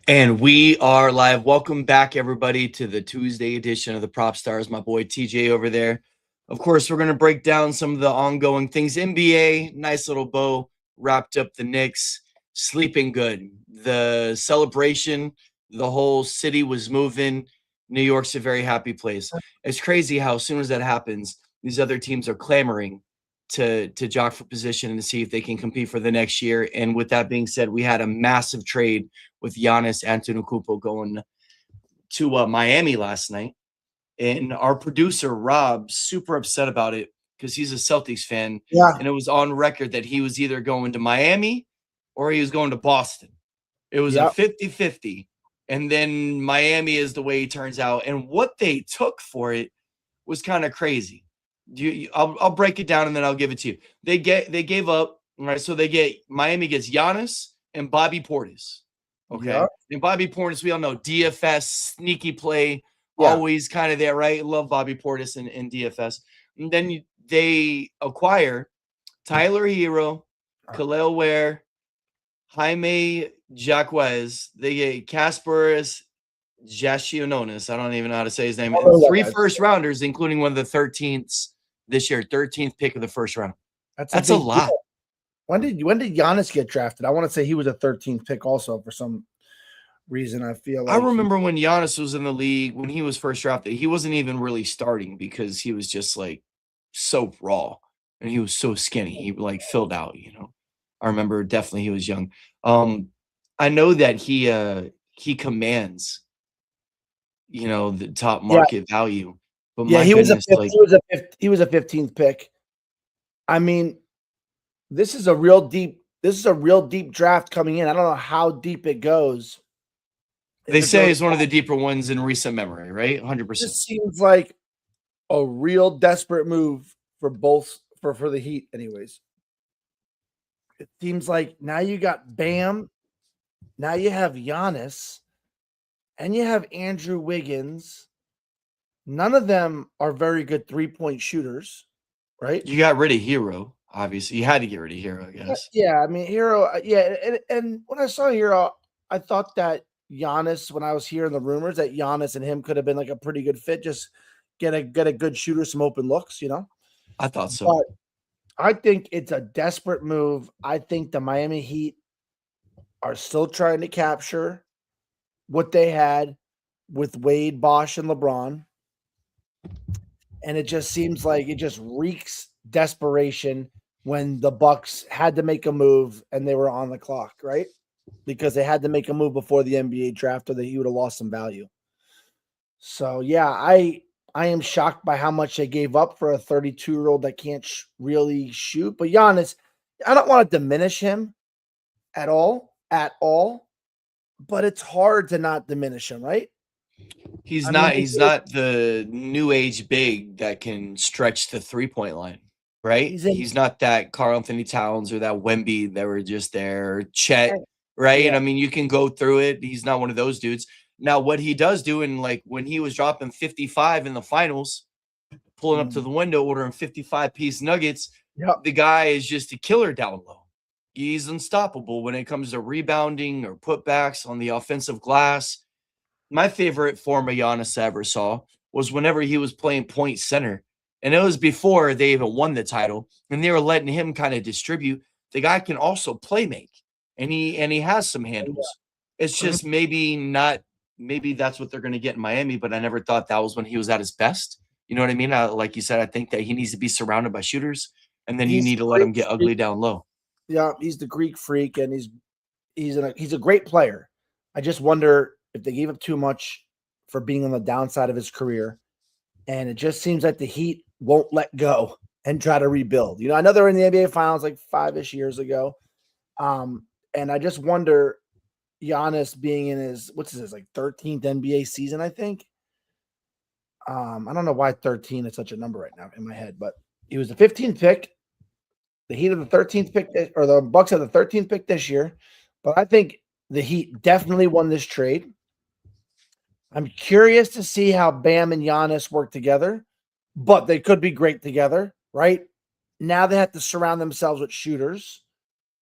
And we are live. Welcome back, everybody, to the Tuesday edition of the Prop Stars. My boy TJ over there. Of course, we're going to break down some of the ongoing things. NBA, nice little bow, wrapped up the Knicks, sleeping good. The celebration, the whole city was moving. New York's a very happy place. It's crazy how as soon as that happens, these other teams are clamoring to jock for position and to see if they can compete for the next year. And with that being said, we had a massive trade with Giannis Antetokounmpo going to Miami last night. And our producer, Rob, super upset about it because he's a Celtics fan. Yeah. And it was on record that he was either going to Miami or he was going to Boston. It was a 50-50. And then Miami is the way it turns out. And what they took for it was kind of crazy. I'll break it down and then I'll give it to you. They gave up. All right. So Miami gets Giannis and Bobby Portis. Okay. Yep. And Bobby Portis, we all know DFS, sneaky play, Yeah. always kind of there, right? Love Bobby Portis in DFS. And then they acquire Tyler Hero, Khalil Ware, Jaime Jaquez. They get Kasparis Jassiononis. I don't even know how to say his name. And 3 first rounders, including one of the 13th this year, 13th pick of the first round. That's a lot. Deal. When did Giannis get drafted? I want to say he was a 13th pick also for some reason. I feel like I remember when Giannis was in the league, when he was first drafted, he wasn't even really starting because he was just like so raw and he was so skinny. He like filled out, I remember definitely he was young. I know that he commands, the top market value. But yeah, my he goodness, he was a 15th pick. I mean, this is a real deep draft coming in. I don't know how deep it goes. They say it's one of the deeper ones in recent memory, right? 100%. This seems like a real desperate move for the Heat anyways. It seems like now you got Bam, now you have Giannis, and you have Andrew Wiggins. None of them are very good three-point shooters, right? You got rid of Hero, obviously. You had to get rid of Hero, I guess. Yeah, I mean, Hero, and when I saw Hero, I thought that Giannis, when I was hearing the rumors that Giannis and him could have been like a pretty good fit, just get a good shooter, some open looks, I thought so. But I think it's a desperate move. I think the Miami Heat are still trying to capture what they had with Wade, Bosch, and LeBron. And it just seems like it just reeks desperation when the Bucks had to make a move and they were on the clock, right? Because they had to make a move before the NBA draft or that he would have lost some value. So, yeah, I am shocked by how much they gave up for a 32-year-old that can't really shoot. But Giannis, I don't want to diminish him at all, but it's hard to not diminish him, right? He's not the new age big that can stretch the 3-point line, right? He's not that Karl Anthony Towns or that Wemby that were just there, or Chet, right? Yeah. And I mean, you can go through it. He's not one of those dudes. Now, what he does do, and like when he was dropping 55 in the finals, pulling up to the window, ordering 55-piece nuggets, the guy is just a killer down low. He's unstoppable when it comes to rebounding or putbacks on the offensive glass. My favorite form of Giannis I ever saw was whenever he was playing point center. And it was before they even won the title. And they were letting him kind of distribute. The guy can also play make. And he has some handles. It's just maybe that's what they're going to get in Miami, but I never thought that was when he was at his best. You know what I mean? Like you said, I think that he needs to be surrounded by shooters, and then you need to let him get ugly down low. Yeah, he's the Greek freak, and he's a great player. I just wonder if they gave up too much for being on the downside of his career. And it just seems like the Heat won't let go and try to rebuild. I know they're in the NBA Finals like 5-ish years ago. And I just wonder, Giannis being in his, like 13th NBA season, I think. I don't know why 13 is such a number right now in my head, but he was the 15th pick. The Heat of the 13th pick, or the Bucks have the 13th pick this year. But I think the Heat definitely won this trade. I'm curious to see how Bam and Giannis work together, but they could be great together, right? Now they have to surround themselves with shooters.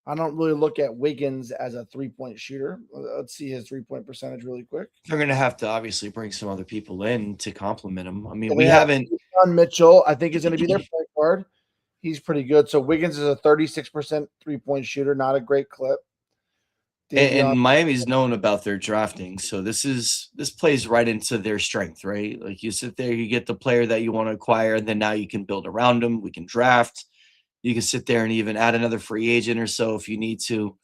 I don't really look at Wiggins as a 3-point shooter. Let's see his 3-point percentage really quick. They're going to have to obviously bring some other people in to complement him. I mean, And we they have haven't. John Mitchell, I think, is going to be their point guard. He's pretty good. So Wiggins is a 36% 3-point shooter, not a great clip. Davion, And Miami's known about their drafting, so this plays right into their strength, right? Like you sit there, you get the player that you want to acquire, and then now you can build around them. We can draft. You can sit there and even add another free agent or so if you need to.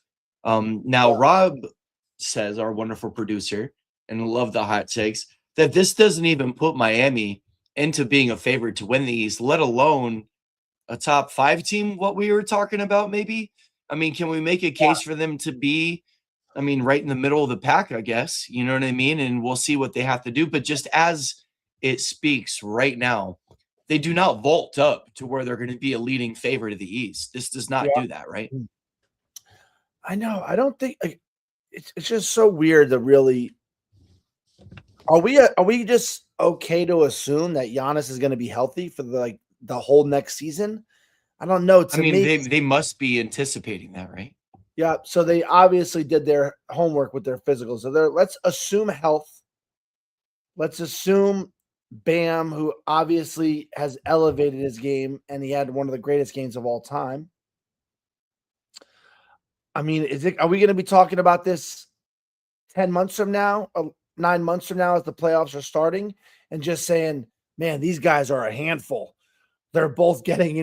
Now, Rob says, our wonderful producer, and love the hot takes, that this doesn't even put Miami into being a favorite to win the East, let alone a top 5 team, what we were talking about maybe. I mean, can we make a case for them to be, I mean, right in the middle of the pack, I guess, you know what I mean? And we'll see what they have to do. But just as it speaks right now, they do not vault up to where they're going to be a leading favorite of the East. This does not do that, right? I know. I don't think it's just so weird to really. Are we just okay to assume that Giannis is going to be healthy for the whole next season? I don't know. I mean, they must be anticipating that, right? Yeah. So they obviously did their homework with their physicals. So let's assume health. Let's assume Bam, who obviously has elevated his game, and he had one of the greatest games of all time. I mean, are we going to be talking about this 10 months from now, 9 months from now as the playoffs are starting, and just saying, man, these guys are a handful. They're both getting,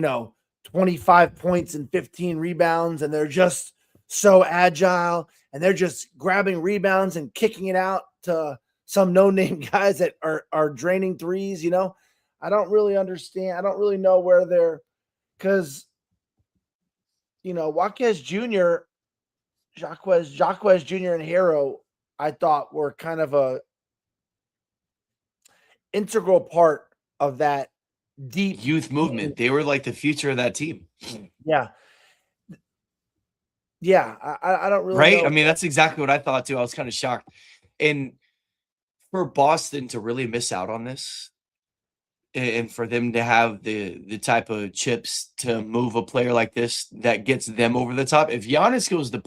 25 points and 15 rebounds, and they're just so agile, and they're just grabbing rebounds and kicking it out to some no-name guys that are draining threes. I don't really understand. I don't really know where they're, because Jaquez Jr. and Hero, I thought were kind of a integral part of that deep youth movement. They were like the future of that team. Yeah. Yeah. I don't really right. know. I mean, that's exactly what I thought too. I was kind of shocked. And for Boston to really miss out on this, and for them to have the type of chips to move a player like this that gets them over the top. If Giannis goes to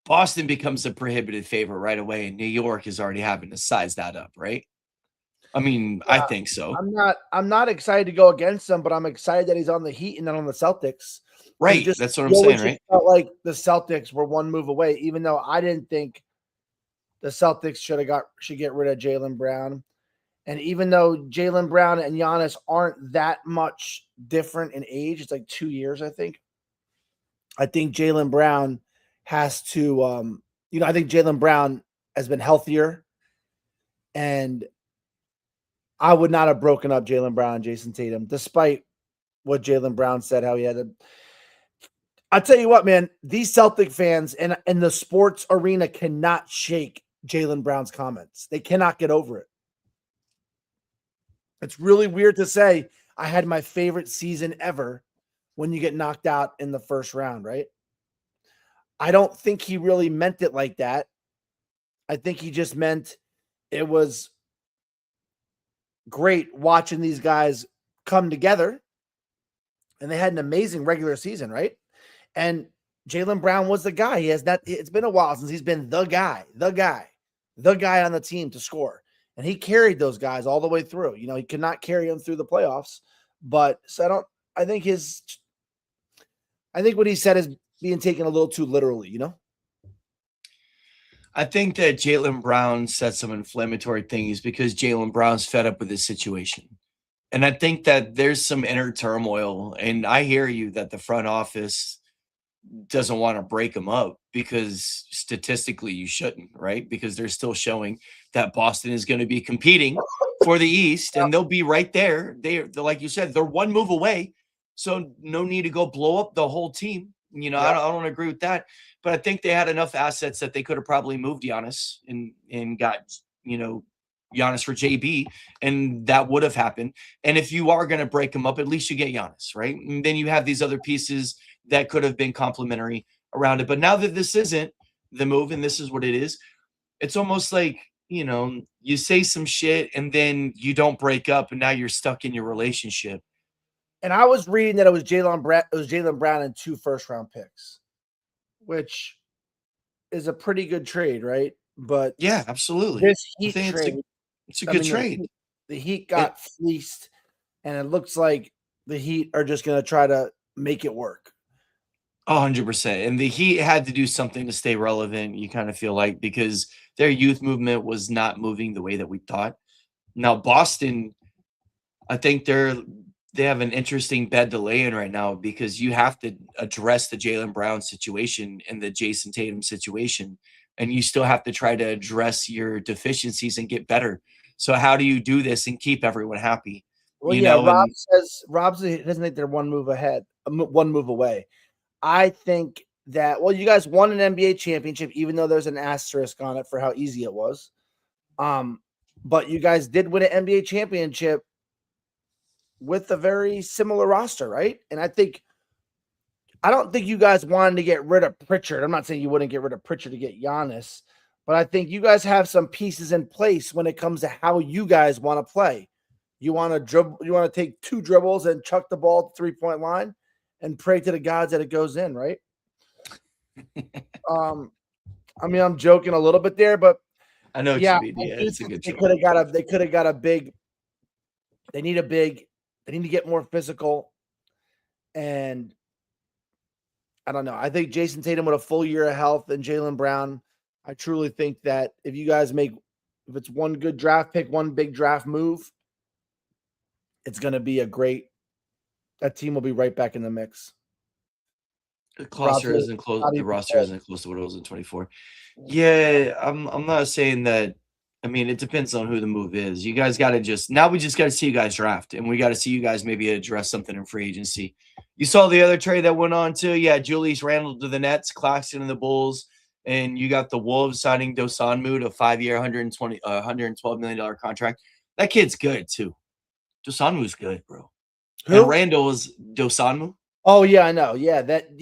Boston becomes a prohibitive favorite right away, and New York is already having to size that up, right? I mean, I think so. I'm not excited to go against them, but I'm excited that he's on the Heat and not on the Celtics. Right. That's what I'm saying, right? Felt like the Celtics were one move away, even though I didn't think the Celtics should get rid of Jaylen Brown. And even though Jaylen Brown and Giannis aren't that much different in age, it's like 2 years, I think. I think Jaylen Brown has to, I think Jaylen Brown has been healthier, and I would not have broken up Jaylen Brown and Jason Tatum, despite what Jaylen Brown said, how he had to. I'll tell you what, man, these Celtic fans and the sports arena cannot shake Jaylen Brown's comments. They cannot get over it. It's really weird to say I had my favorite season ever when you get knocked out in the first round, right? I don't think he really meant it like that. I think he just meant it was great watching these guys come together, and they had an amazing regular season, right? And Jaylen Brown was the guy. It's been a while since he's been the guy on the team to score. And he carried those guys all the way through. He could not carry them through the playoffs, but so I think what he said is being taken a little too literally, I think that Jaylen Brown said some inflammatory things because Jaylen Brown's fed up with his situation. And I think that there's some inner turmoil. And I hear you that the front office doesn't want to break him up because statistically you shouldn't, right? Because they're still showing that Boston is going to be competing for the East, and they'll be right there. They're like you said, they're one move away. So no need to go blow up the whole team. I don't agree with that. But I think they had enough assets that they could have probably moved Giannis and got, Giannis for JB, and that would have happened. And if you are going to break them up, at least you get Giannis, right? And then you have these other pieces that could have been complementary around it. But now that this isn't the move and this is what it is, it's almost like, you say some shit and then you don't break up and now you're stuck in your relationship. And I was reading that it was Jaylen Brown and 2 first-round picks, which is a pretty good trade, right? But Yeah, absolutely. this I Heat think trade, it's a I good mean, trade. the Heat It got fleeced, and it looks like the Heat are just going to try to make it work. 100%. And the Heat had to do something to stay relevant, you kind of feel like, because their youth movement was not moving the way that we thought. Now, Boston, I think they have an interesting bed to lay in right now because you have to address the Jaylen Brown situation and the Jason Tatum situation, and you still have to try to address your deficiencies and get better. So how do you do this and keep everyone happy? Well, You yeah, know, and Rob doesn't think they're one move ahead, one move away. I think that you guys won an NBA championship, even though there's an asterisk on it for how easy it was. But you guys did win an NBA championship with a very similar roster, right? And I don't think you guys wanted to get rid of Pritchard. I'm not saying you wouldn't get rid of Pritchard to get Giannis, but I think you guys have some pieces in place when it comes to how you guys want to play. You want to dribble, you want to take 2 dribbles and chuck the ball at the 3-point line and pray to the gods that it goes in, right? I mean, I'm joking a little bit there, but I know what yeah, you mean. I Yeah, do it's a think good they choice. could have got a big. They need a big. They need to get more physical, and I don't know. I think Jason Tatum with a full year of health and Jaylen Brown. I truly think that if you guys if it's one good draft pick, one big draft move, it's going to be a great. That team will be right back in the mix. The Rob's cluster isn't close. not The even roster close. isn't close to what it was in 24. Yeah, I'm not saying that. I mean, it depends on who the move is. You guys got to we just got to see you guys draft, and we got to see you guys maybe address something in free agency. You saw the other trade that went on too. Yeah, Julius Randle to the Nets, Claxton and the Bulls, and you got the Wolves signing Dosanmu to a 5-year, 112 million dollar contract. That kid's good too. Dosanmu's good, bro. And Who? Randall is Dosanmu. Oh yeah, I know. Yeah, that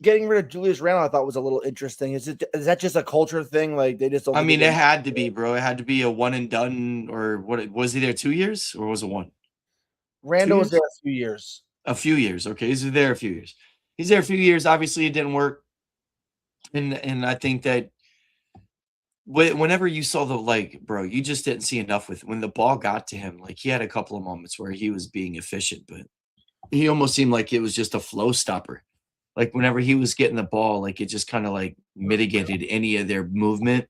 getting rid of Julius Randle I thought was a little interesting. Is that just a culture thing? Like they just don't I think they mean, it get had to be, bro. It had to be a one and done, or what? Was he there 2 years, or was it one? Two Randall was there years? a few years. A few years. Okay, he's there a few years. He's there a few years. Obviously, it didn't work, and I think that whenever you saw bro, you just didn't see enough with when the ball got to him. Like he had a couple of moments where he was being efficient, but he almost seemed like it was just a flow stopper. Like whenever he was getting the ball, like it just kind of like mitigated any of their movement.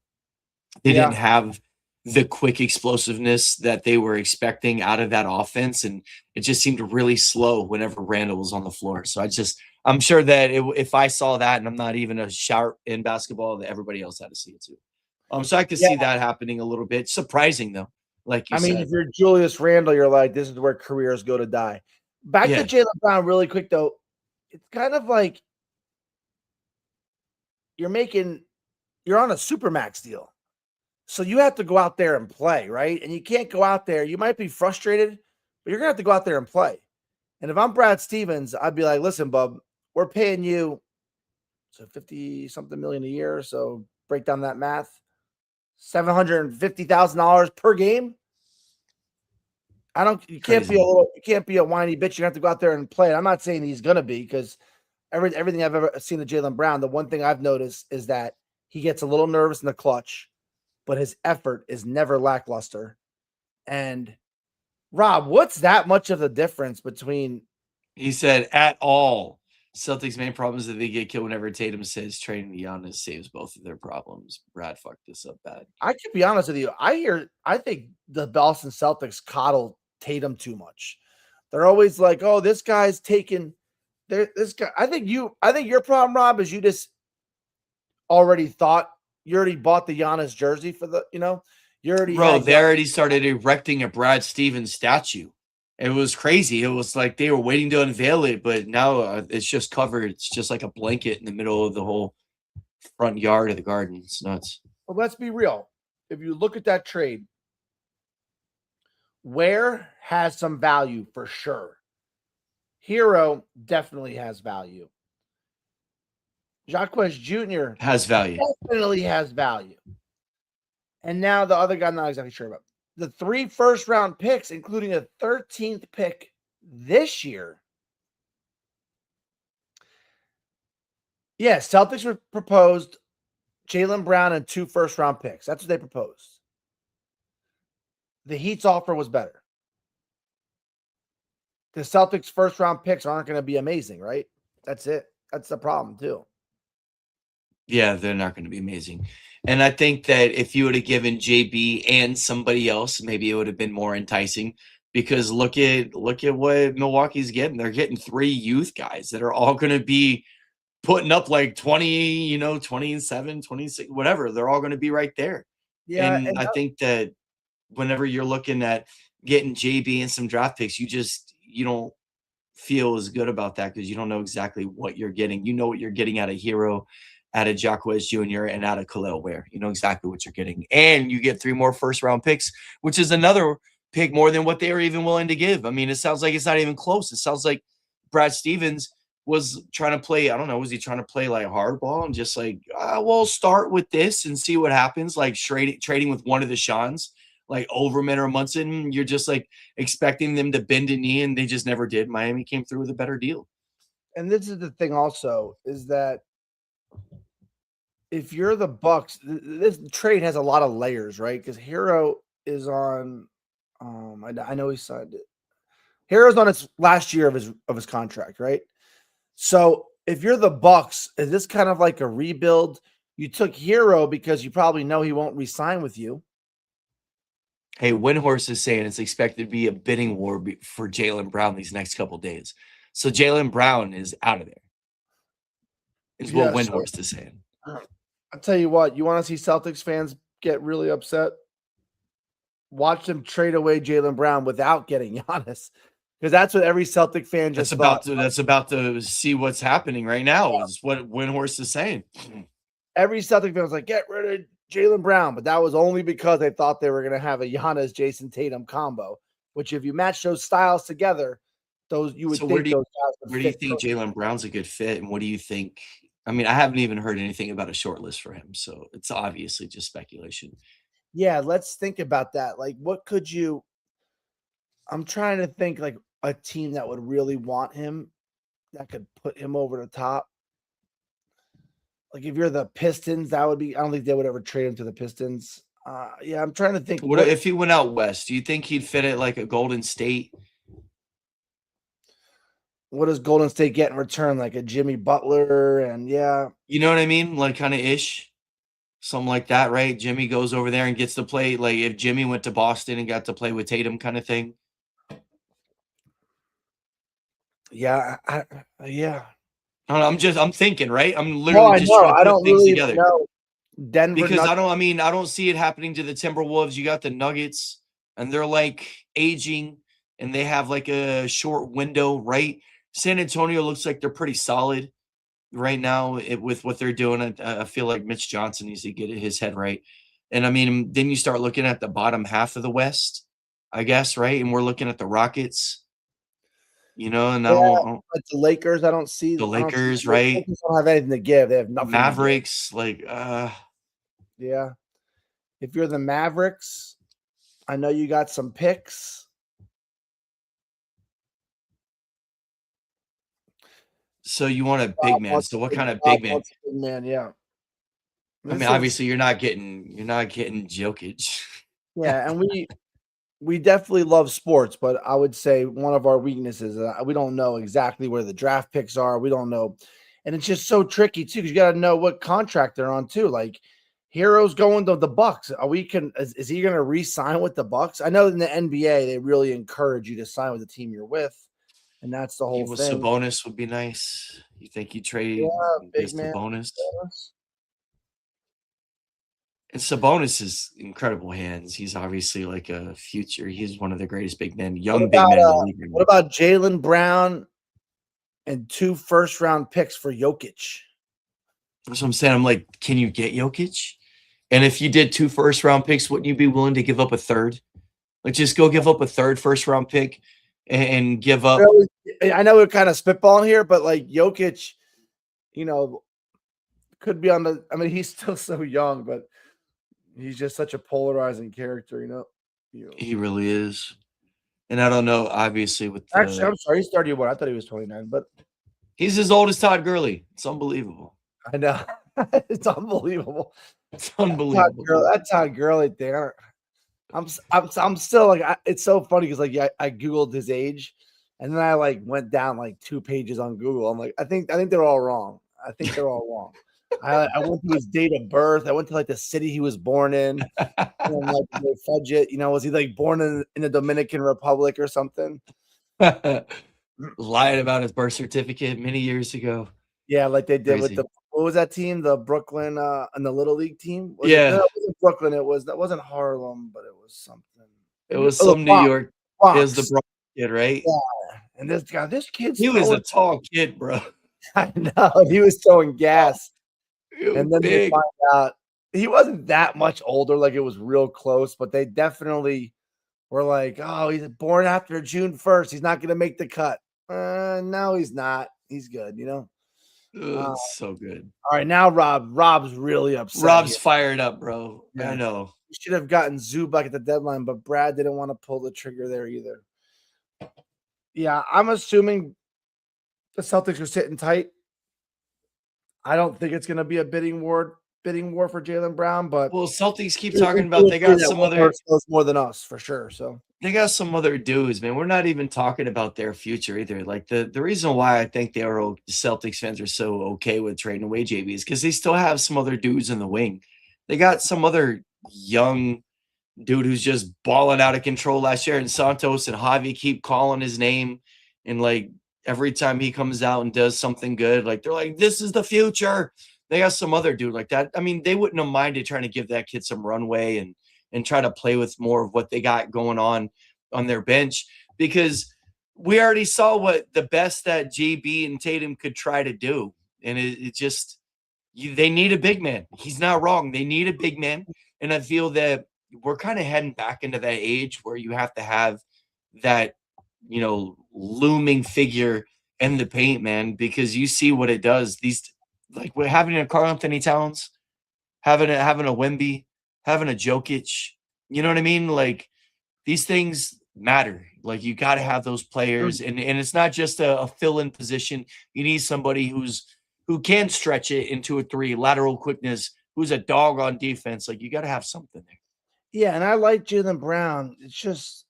They didn't Yeah. have the quick explosiveness that they were expecting out of that offense, and it just seemed really slow whenever Randall was on the floor. So I'm sure that if I saw that, and I'm not even a sharp in basketball, that everybody else had to see it too. So I could Yeah. see that happening a little bit. Surprising though, like you I mean, if said. you're Julius Randle, you're like, this is where careers go to die. Back to Yeah, Jaylen Brown really quick though. It's kind of like you're on a supermax deal. So you have to go out there and play, right? And you can't go out there. You might be frustrated, but you're gonna have to go out there and play. And if I'm Brad Stevens, I'd be like, listen, bub, we're paying you 50 something million a year. So break down that math. $750,000 per game. You can't be crazy. you can't be a whiny bitch. You have to go out there and play. I'm not saying he's gonna be because everything I've ever seen of Jaylen Brown, the one thing I've noticed is that he gets a little nervous in the clutch, but his effort is never lackluster. And Rob, what's that much of the difference between? He said at all. Celtics' main problem is that they get killed whenever Tatum says trading Giannis saves both of their problems. Brad fucked this up bad. I could be honest with you. I think the Boston Celtics coddle Tatum too much. They're always like, "Oh, this guy's taking this guy." I think your problem, Rob, is you just you already bought the Giannis jersey for you already Bro, had they already started erecting a Brad Stevens statue. It was crazy. It was like they were waiting to unveil it, but now it's just covered. It's just like a blanket in the middle of the whole front yard of the garden. It's nuts. But let's be real. If you look at that trade, Ware has some value for sure. Hero definitely has value. Jacques Jr. Has value. definitely has value. And now the other guy I'm not exactly sure about. The 3 first-round picks, including a 13th pick This year, yeah, Celtics proposed Jaylen Brown and 2 first-round picks. That's what they proposed. The Heat's offer was better. The Celtics' first-round picks aren't going to be amazing, right? That's it. That's the problem, too. Yeah, they're not going to be amazing. And I think that if you would have given JB and somebody else, maybe it would have been more enticing. Because look at what Milwaukee's getting. They're getting 3 youth guys that are all going to be putting up like 20, 27, 26, whatever. They're all going to be right there. Yeah, And and I think that whenever you're looking at getting JB and some draft picks, you don't feel as good about that because you don't know exactly what you're getting. You know what you're getting out of Hero, out of Jacquez Jr., and out of Khalil Ware. You know exactly what you're getting. And you get 3 more first-round picks, which is another pick more than what they were even willing to give. I mean, it sounds like it's not even close. It sounds like Brad Stevens was trying to play, I don't know, was he trying to play like hardball and just like, we'll start with this and see what happens, like trading with one of the Seans, like Overman or Munson. You're just like expecting them to bend a knee, and they just never did. Miami came through with a better deal. And this is the thing also, is that if you're the Bucks, this trade has a lot of layers, right? Because Hero is on, I know he signed it. Hero's on its last year of his contract, right? So if you're the Bucks, is this kind of like a rebuild? You took Hero because you probably know he won't re-sign with you. Hey, Windhorst is saying it's expected to be a bidding war for Jaylen Brown these next couple days. So Jaylen Brown is out of there. Is what Windhorst is saying. I'll tell you what, you want to see Celtics fans get really upset? Watch them trade away Jaylen Brown without getting Giannis. Because that's what every Celtic fan just thought. That's about to see what's happening right now, is what Windhorst is saying. Every Celtic fan was like, get rid of Jaylen Brown, but that was only because they thought they were going to have a Giannis Jason Tatum combo, which if you match those styles together, you would think those guys would where do you think Jaylen Brown's a good fit, and what do you think? I mean, I haven't even heard anything about a short list for him, so it's obviously just speculation. Yeah, let's think about that. Like, what could you? I'm trying to think like a team that would really want him, that could put him over the top. Like if you're the Pistons, that would be. I don't think they would ever trade him to the Pistons. Yeah, I'm trying to think. What if he went out west? Do you think he'd fit at like a Golden State? What does Golden State get in return? Like a Jimmy Butler, and yeah, you know what I mean, like kind of ish, something like that, right? Jimmy goes over there and gets to play. Like if Jimmy went to Boston and got to play with Tatum, kind of thing. Yeah, yeah. I'm thinking, right? I'm literally just trying to put things together. Know. Denver, because I don't see it happening to the Timberwolves. You got the Nuggets, and they're like aging, and they have like a short window, right? San Antonio looks like they're pretty solid right now with what they're doing. I feel like Mitch Johnson needs to get his head right. And I mean, then you start looking at the bottom half of the West, I guess, right? And we're looking at the Rockets. And I don't like the Lakers. I don't see the Lakers, right? Lakers don't have anything to give. They have nothing. Mavericks, yeah. If you're the Mavericks, I know you got some picks. So you want a big man. So what kind of big man? Big man, yeah. I mean, obviously you're not getting Jokic. Yeah, and we definitely love sports, but I would say one of our weaknesses, we don't know exactly where the draft picks are. We don't know. And it's just so tricky too, because you got to know what contract they're on too. Like Hero's going to the Bucks. Is he going to re-sign with the Bucks? I know in the NBA they really encourage you to sign with the team you're with, and that's the whole thing. Sabonis would be nice. You think you trade big man Sabonis? And Sabonis is incredible hands. He's obviously like a future. He's one of the greatest big men, big men in the league. What about Jaylen Brown and 2 first-round picks for Jokic? That's what I'm saying. I'm like, can you get Jokic? And if you did 2 first-round picks, wouldn't you be willing to give up a third? Like, just go give up a third first-round pick and give up. I know we're kind of spitballing here, but like Jokic, could be on the. I mean, he's still so young, but he's just such a polarizing character, He really is. And I don't know, obviously, with Actually, the I'm sorry, he's 31. I thought he was 29, but he's as old as Todd Gurley. It's unbelievable. I know. It's unbelievable. It's unbelievable, dude. That Todd Gurley thing. I'm still like, it's so funny because like, yeah, I googled his age, and then I like went down like 2 pages on Google. I'm like, I think they're all wrong. I think they're all wrong. I went to his date of birth. I went to like the city he was born in, and like they fudge it. You know, was he like born in the Dominican Republic or something? Lied about his birth certificate many years ago. Yeah, like they did with Crazy. the what was that team? The Brooklyn and the Little League team? Was it? No, Yeah, it wasn't Brooklyn. That wasn't Harlem, but it was something. it was Oh, the some New Bronx. York. It was the Bronx. Bronx kid, right? Yeah. And this kid's He was a throwing. tall kid, bro. I know he was throwing gas, He was and then they big. find out he wasn't that much older. Like it was real close, but they definitely were like, "Oh, he's born after June 1st. He's not going to make the cut." No, he's not. He's good, you know. It's so good. All right, now Rob's really upset Rob's here. fired up, bro. Yeah. I know. We should have gotten Zubac at the deadline, but Brad didn't want to pull the trigger there either. Yeah, I'm assuming the Celtics are sitting tight. I don't think it's going to be a bidding war for Jaylen Brown, but Well, Celtics keep talking about they got some other more than us for sure. So they got some other dudes, man. We're not even talking about their future either. Like the reason why I think the Celtics fans are so okay with trading away JB is because they still have some other dudes in the wing. They got some other young dude who's just balling out of control last year, and Santos and Javi keep calling his name, and like every time he comes out and does something good, like they're like, "This is the future." They got some other dude like that. I mean, they wouldn't have minded trying to give that kid some runway and try to play with more of what they got going on their bench because we already saw what the best that GB and Tatum could try to do, and it just they need a big man. He's not wrong. They need a big man, and I feel that we're kind of heading back into that age where you have to have that, looming figure in the paint, man, because you see what it does. These like we're having a Karl Anthony Towns, having a Wemby, having a Jokic. You know what I mean? Like these things matter. Like you got to have those players, and it's not just a fill-in position. You need somebody who can stretch it into a three, lateral quickness, who's a dog on defense. Like you got to have something there. yeah, and I like Jaylen Brown. It's just,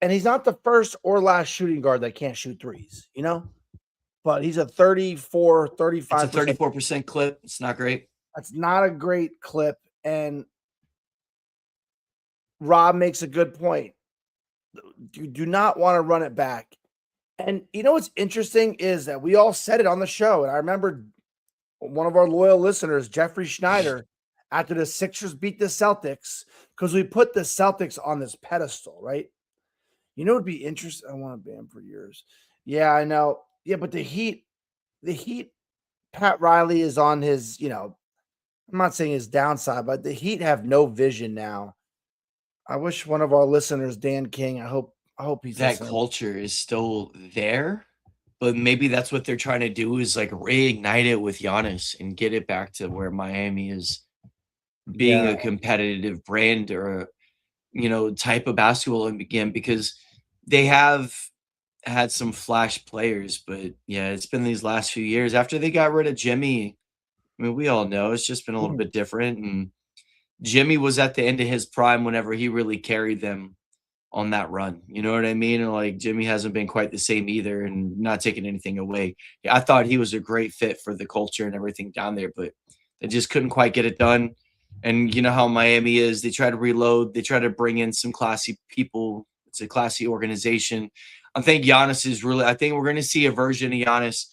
and he's not the first or last shooting guard that can't shoot threes, you know. But he's a 34, It's a 35%. 34% clip. It's not great. That's not a great clip. And Rob makes a good point. You do not want to run it back. And you know what's interesting is that we all said it on the show. And I remember one of our loyal listeners, Jeffrey Schneider, after the Sixers beat the Celtics, because we put the Celtics on this pedestal, right? You know, it'd be interesting. I want to ban for years. Yeah, I know. Yeah, but the Heat, Pat Riley is on his, I'm not saying his downside, but the Heat have no vision now. I wish one of our listeners, Dan King, I hope he's That listening. culture is still there, but maybe that's what they're trying to do is like reignite it with Giannis and get it back to where Miami is being a competitive brand or type of basketball again because they have had some flash players, but yeah, it's been these last few years after they got rid of Jimmy. I mean, we all know it's just been a little bit different, and Jimmy was at the end of his prime whenever he really carried them on that run. You know what I mean? And like Jimmy hasn't been quite the same either, and not taking anything away. Yeah, I thought he was a great fit for the culture and everything down there, but they just couldn't quite get it done. And you know how Miami is. They try to reload, they try to bring in some classy people. It's a classy organization. I think I think we're going to see a version of Giannis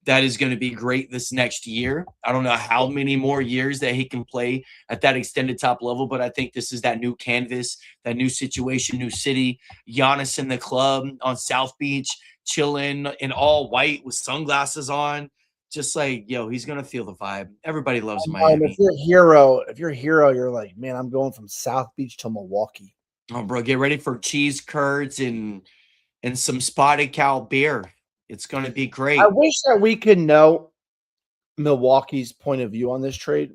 that is going to be great this next year. I don't know how many more years that he can play at that extended top level, but I think this is that new canvas, that new situation, new city. Giannis in the club on South Beach, chilling in all white with sunglasses on. Just like, he's going to feel the vibe. Everybody loves Miami. If you're a hero, you're like, man, I'm going from South Beach to Milwaukee. Oh, bro, get ready for cheese curds and some spotted cow beer. It's going to be great. I wish that we could know Milwaukee's point of view on this trade.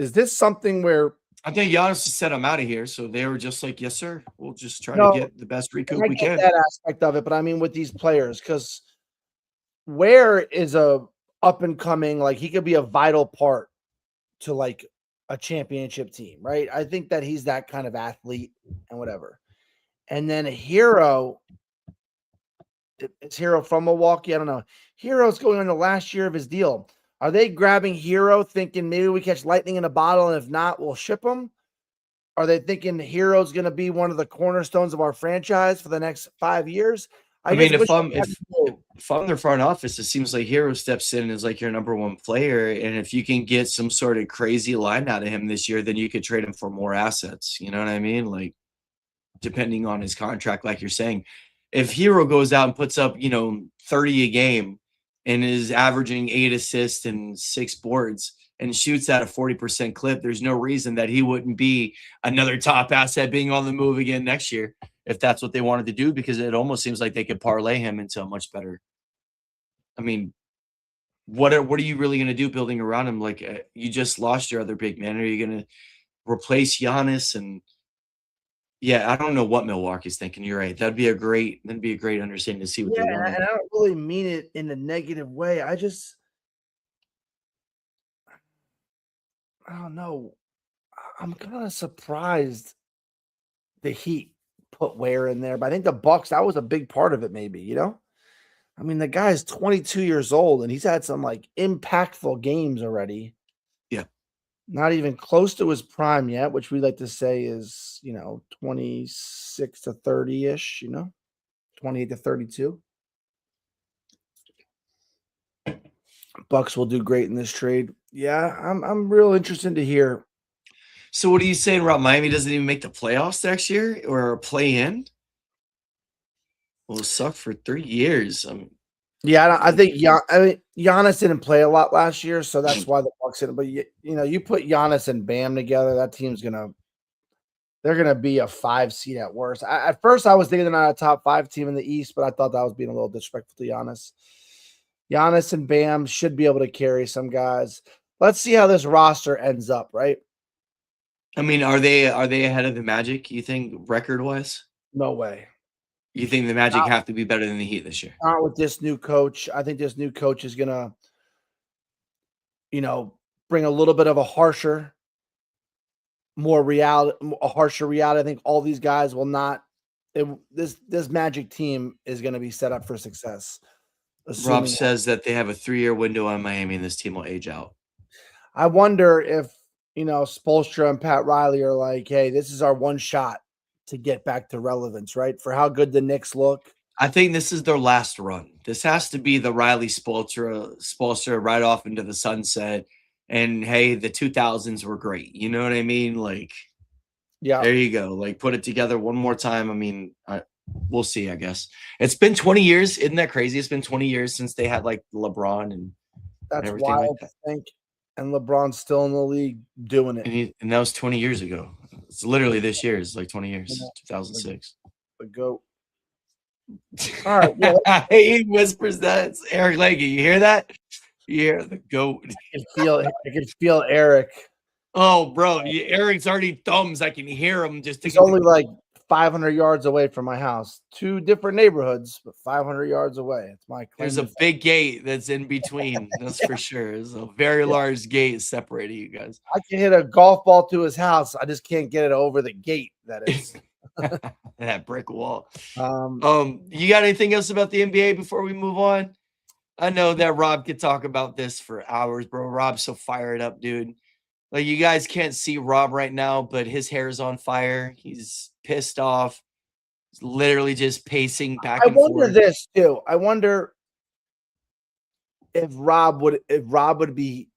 Is this something where I think Giannis said I'm out of here, so they were just like, "Yes, sir. We'll just try to No, get the best and recoup I we get can." that aspect of it, but I mean with these players, because Ware is a up and coming, like he could be a vital part to like a championship team, right? I think that he's that kind of athlete and whatever. And then Hero, is Hero from Milwaukee? I don't know. Hero's going on the last year of his deal. Are they grabbing Hero thinking maybe we catch lightning in a bottle, and if not, we'll ship him? Are they thinking Hero's going to be one of the cornerstones of our franchise for the next 5 years? I I mean, just if wish I'm I had if a clue. if I'm their front office, it seems like Hero steps in as like your number one player, and if you can get some sort of crazy line out of him this year, then you could trade him for more assets. You know what I mean? Like depending on his contract, like you're saying, if Hero goes out and puts up 30 a game and is averaging 8 assists and 6 boards and shoots at a 40% clip, there's no reason that he wouldn't be another top asset being on the move again next year if that's what they wanted to do, because it almost seems like they could parlay him into a much better. I mean, what are you really going to do building around him? Like you just lost your other big man. Are you going to replace Giannis? And yeah, I don't know what Milwaukee's thinking. You're right. That'd be a great understanding to see what Yeah, they and want I, to. and I don't really mean it in a negative way. I don't know. I'm kind of surprised the Heat put Ware in there, but I think the Bucks, that was a big part of it, maybe, you know? I mean, the guy's 22 years old and he's had some like impactful games already. Yeah. Not even close to his prime yet, which we like to say is, 26 to 30 ish, 28 to 32. Bucks will do great in this trade. Yeah, I'm real interested to hear. So what are you saying, Rob? Miami doesn't even make the playoffs next year or play in? Well, suck for 3 years. Yeah, I think Giannis didn't play a lot last year, so that's why the Bucks didn't. But you put Giannis and Bam together, that team's they're gonna be a 5 seed at worst. At first, I was thinking they're not a top 5 team in the East, but I thought that was being a little disrespectful to Giannis. Giannis and Bam should be able to carry some guys. Let's see how this roster ends up, right? I mean, are they ahead of the Magic, you think, record wise? No way. You think the Magic have to be better than the Heat this year? Not with this new coach. I think this new coach is gonna, bring a little bit of a harsher reality. I think all these guys will not. This Magic team is going to be set up for success. Rob Assuming says that they have a 3-year window on Miami and this team will age out. I wonder if Spoelstra and Pat Riley are like, hey, this is our one shot to get back to relevance, right? For how good the Knicks look. I think this is their last run. This has to be the Riley Spoelstra right off into the sunset. And hey, the 2000s were great. You know what I mean? Like, Yeah, there you go. Like, put it together one more time. I mean, we'll see, I guess. It's been 20 years. Isn't that crazy? It's been 20 years since they had like LeBron and that's everything like wild to that. think. And LeBron's still in the league doing it. And that was 20 years ago. It's literally this year. It's like 20 You years, know, 2006. the GOAT. All right, yeah, He whispers that. It's Eric Leggy. You hear that? You hear the goat. I can feel Eric. Oh, bro. Eric's already thumbs. I can hear him just He's thinking. only like 500 yards away from my house. 2 different neighborhoods, but 500 yards away. It's my claim. There's a big gate that's in between. That's for sure. There's a very large gate separating you guys. I can hit a golf ball to his house. I just can't get it over the gate. That is. That brick wall. Um, You got anything else about the NBA before we move on? I know that Rob could talk about this for hours, bro. Rob's so fired up, dude. Like, you guys can't see Rob right now, but his hair is on fire. He's pissed off. He's literally just pacing back I and wonder forth. this too. I wonder if Rob would be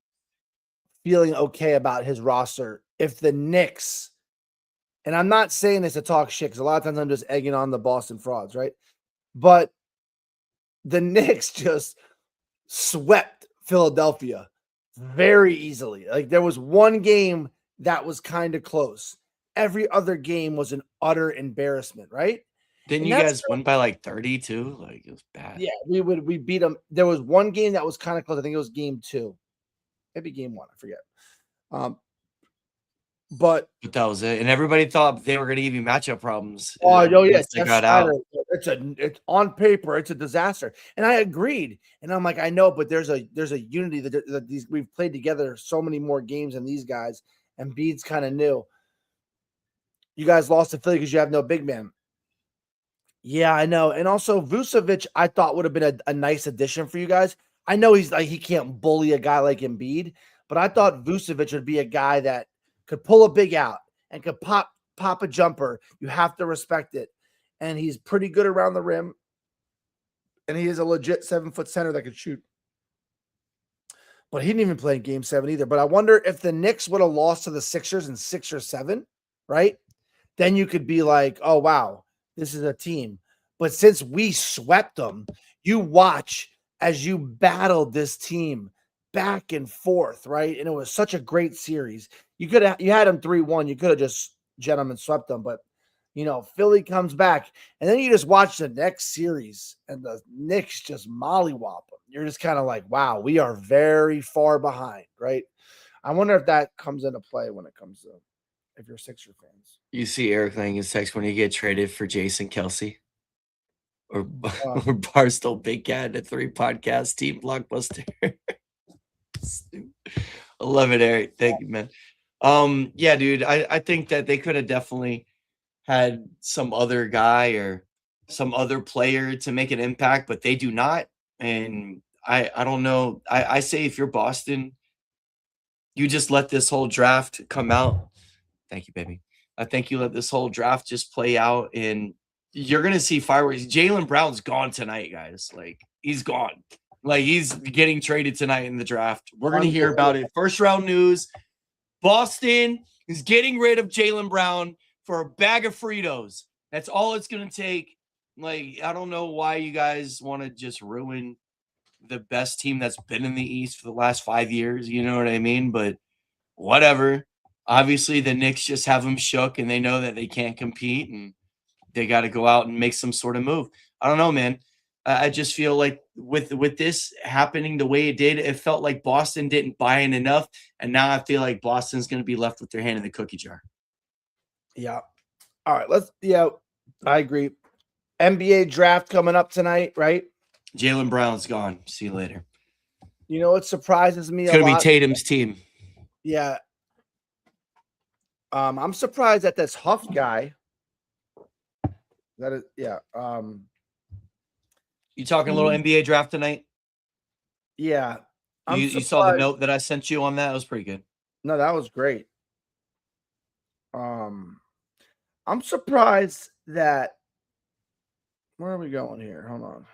feeling okay about his roster if the Knicks, and I'm not saying this to talk shit because a lot of times I'm just egging on the Boston frauds, right? But the Knicks just swept Philadelphia very easily. Like there was one game that was kind of close. Every other game was an utter embarrassment, right? Didn't And you that's guys win by like 32? Like, it was bad. yeah, we beat them. There was one game that was kind of close. I think it was game 2, maybe game 1. I forget. Um, But that was it. And everybody thought they were going to give you matchup problems. oh, yeah, Once they Jeff got Snyder. out. It's on paper, it's a disaster, and I agreed. And I'm like, I know, but there's a unity that these we've played together so many more games than these guys, and Bede's kind of new. You guys lost to Philly because you have no big man. Yeah, I know. And also Vucevic, I thought would have been a nice addition for you guys. I know he's like he can't bully a guy like Embiid, but I thought Vucevic would be a guy that could pull a big out and could pop a jumper. You have to respect it. And he's pretty good around the rim. And he is a legit 7-foot center that could shoot. But he didn't even play in game 7 either. But I wonder if the Knicks would have lost to the Sixers in 6 or 7, right? Then you could be like, oh, wow, this is a team. But since we swept them, you watch as you battled this team back and forth, right? And it was such a great series. You had them 3-1. You could have just gentlemen swept them, but Philly comes back, and then you just watch the next series, and the Knicks just mollywop them. You're just kind of like, wow, we are very far behind, right? I wonder if that comes into play when it comes to if you're Sixer fans. You see Eric Langen's text when you get traded for Jason Kelsey or Barstool Big Cat at 3 podcast team blockbuster. I love it, Eric. Thank you, man. Yeah, dude, I think that they could have definitely had some other guy or some other player to make an impact, but they do not. And I don't know. I say if you're Boston, you just let this whole draft come out. Thank you, baby. I think you let this whole draft just play out, and you're gonna see fireworks. Jaylen Brown's gone tonight, guys. Like he's gone. Like he's getting traded tonight in the draft. We're gonna hear about it. First round news. Boston is getting rid of Jaylen Brown for a bag of Fritos. That's all it's gonna take. Like I don't know why you guys want to just ruin the best team that's been in the East for the last 5 years. You know what I mean? But whatever. Obviously, the Knicks just have them shook, and they know that they can't compete, and they got to go out and make some sort of move. I don't know, man. I just feel like with this happening the way it did, it felt like Boston didn't buy in enough, and now I feel like Boston's going to be left with their hand in the cookie jar. Yeah. All right. I agree. NBA draft coming up tonight, right? Jaylen Brown's gone. See you later. You know what surprises me it's going to be Tatum's team. Yeah. I'm surprised that this Huff guy. That is, yeah. You talking a little NBA draft tonight? Yeah. You saw the note that I sent you on that? It was pretty good. No, that was great. I'm surprised that. Where are we going here? Hold on.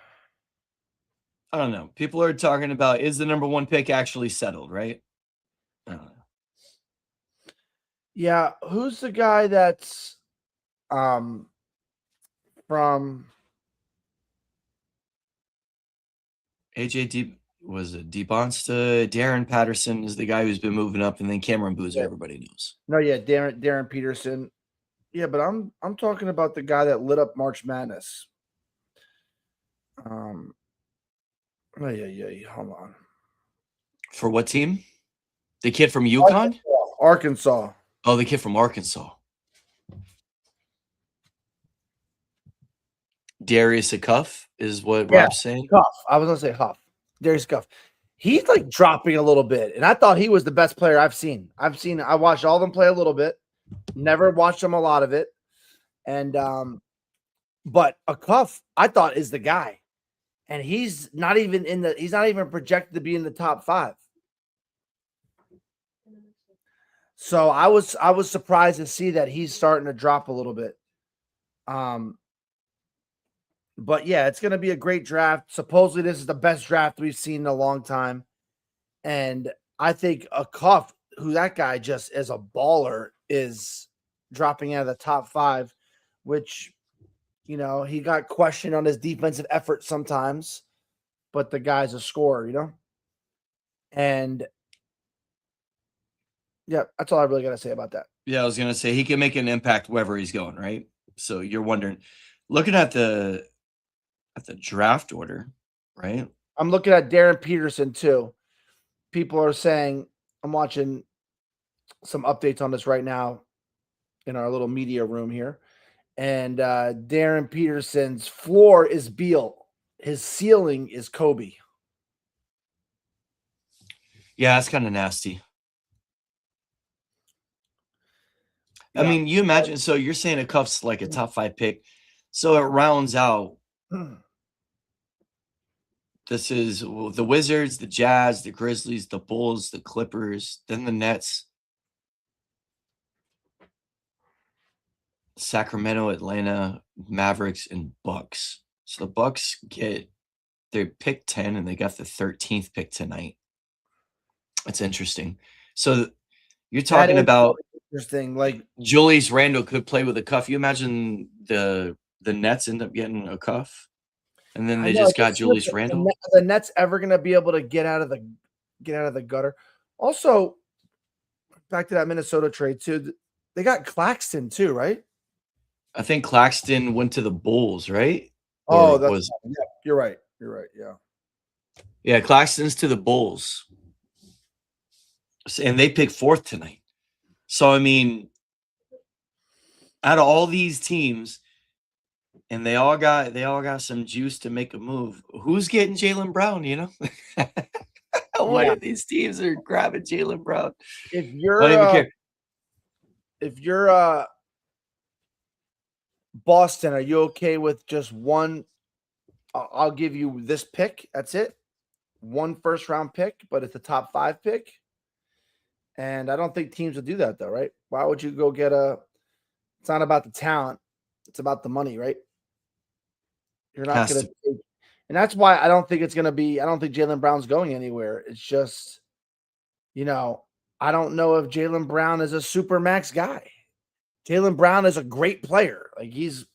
I don't know. People are talking about, is the number 1 pick actually settled, right? I don't know. Yeah, who's the guy that's from AJ Deep was it Deeponstra? Darren Patterson is the guy who's been moving up, and then Cameron Boozer, everybody knows. No, yeah, Darren Peterson. Yeah, but I'm talking about the guy that lit up March Madness. Oh, yeah. Hold on. For what team? The kid from UConn? Arkansas. Oh, the kid from Arkansas. Darius Cuff is what Rob's saying. Cuff. I was gonna say Huff. Darius Cuff. He's like dropping a little bit, and I thought he was the best player I've seen. I watched all of them play a little bit. Never watched them a lot of it, and but a Cuff I thought is the guy, and he's not even projected to be in the top 5. So I was surprised to see that he's starting to drop a little bit. But yeah, it's going to be a great draft. Supposedly this is the best draft we've seen in a long time. And I think a Cuff, who that guy just is a baller, is dropping out of the top 5, which, he got questioned on his defensive effort sometimes, but the guy's a scorer, And yeah, that's all I really got to say about that. Yeah, I was going to say he can make an impact wherever he's going, right? So you're wondering, looking at the draft order, right? I'm looking at Darren Peterson too. People are saying, I'm watching some updates on this right now in our little media room here. And Darren Peterson's floor is Beal. His ceiling is Kobe. Yeah, that's kind of nasty. Yeah. I mean, you imagine, so you're saying a cuff's like a top 5 pick. So it rounds out. This is the Wizards, the Jazz, the Grizzlies, the Bulls, the Clippers, then the Nets, Sacramento, Atlanta, Mavericks, and Bucks. So the Bucks get their pick 10, and they got the 13th pick tonight. That's interesting. So you're talking about interesting. Like Julius Randle could play with a cuff. You imagine the Nets end up getting a cuff, and then they just got Julius Randle. The Nets ever going to be able to get out of the gutter? Also, back to that Minnesota trade too. They got Claxton too, right? I think Claxton went to the Bulls, right? Oh, you're right. You're right. Yeah. Yeah, Claxton's to the Bulls. And they picked 4th tonight. So, I mean, out of all these teams, and they all got some juice to make a move. Who's getting Jaylen Brown, you know? One of these teams are grabbing Jaylen Brown. If you're Boston, are you okay with just one? I'll give you this pick. That's it. 1 first-round pick, but it's a top 5 pick. And I don't think teams would do that, though, right? Why would you go get it's not about the talent. It's about the money, right? You're not going to take. And that's why I don't think it's going to be – I don't think Jaylen Brown's going anywhere. It's just, I don't know if Jaylen Brown is a super max guy. Jaylen Brown is a great player. Like, he's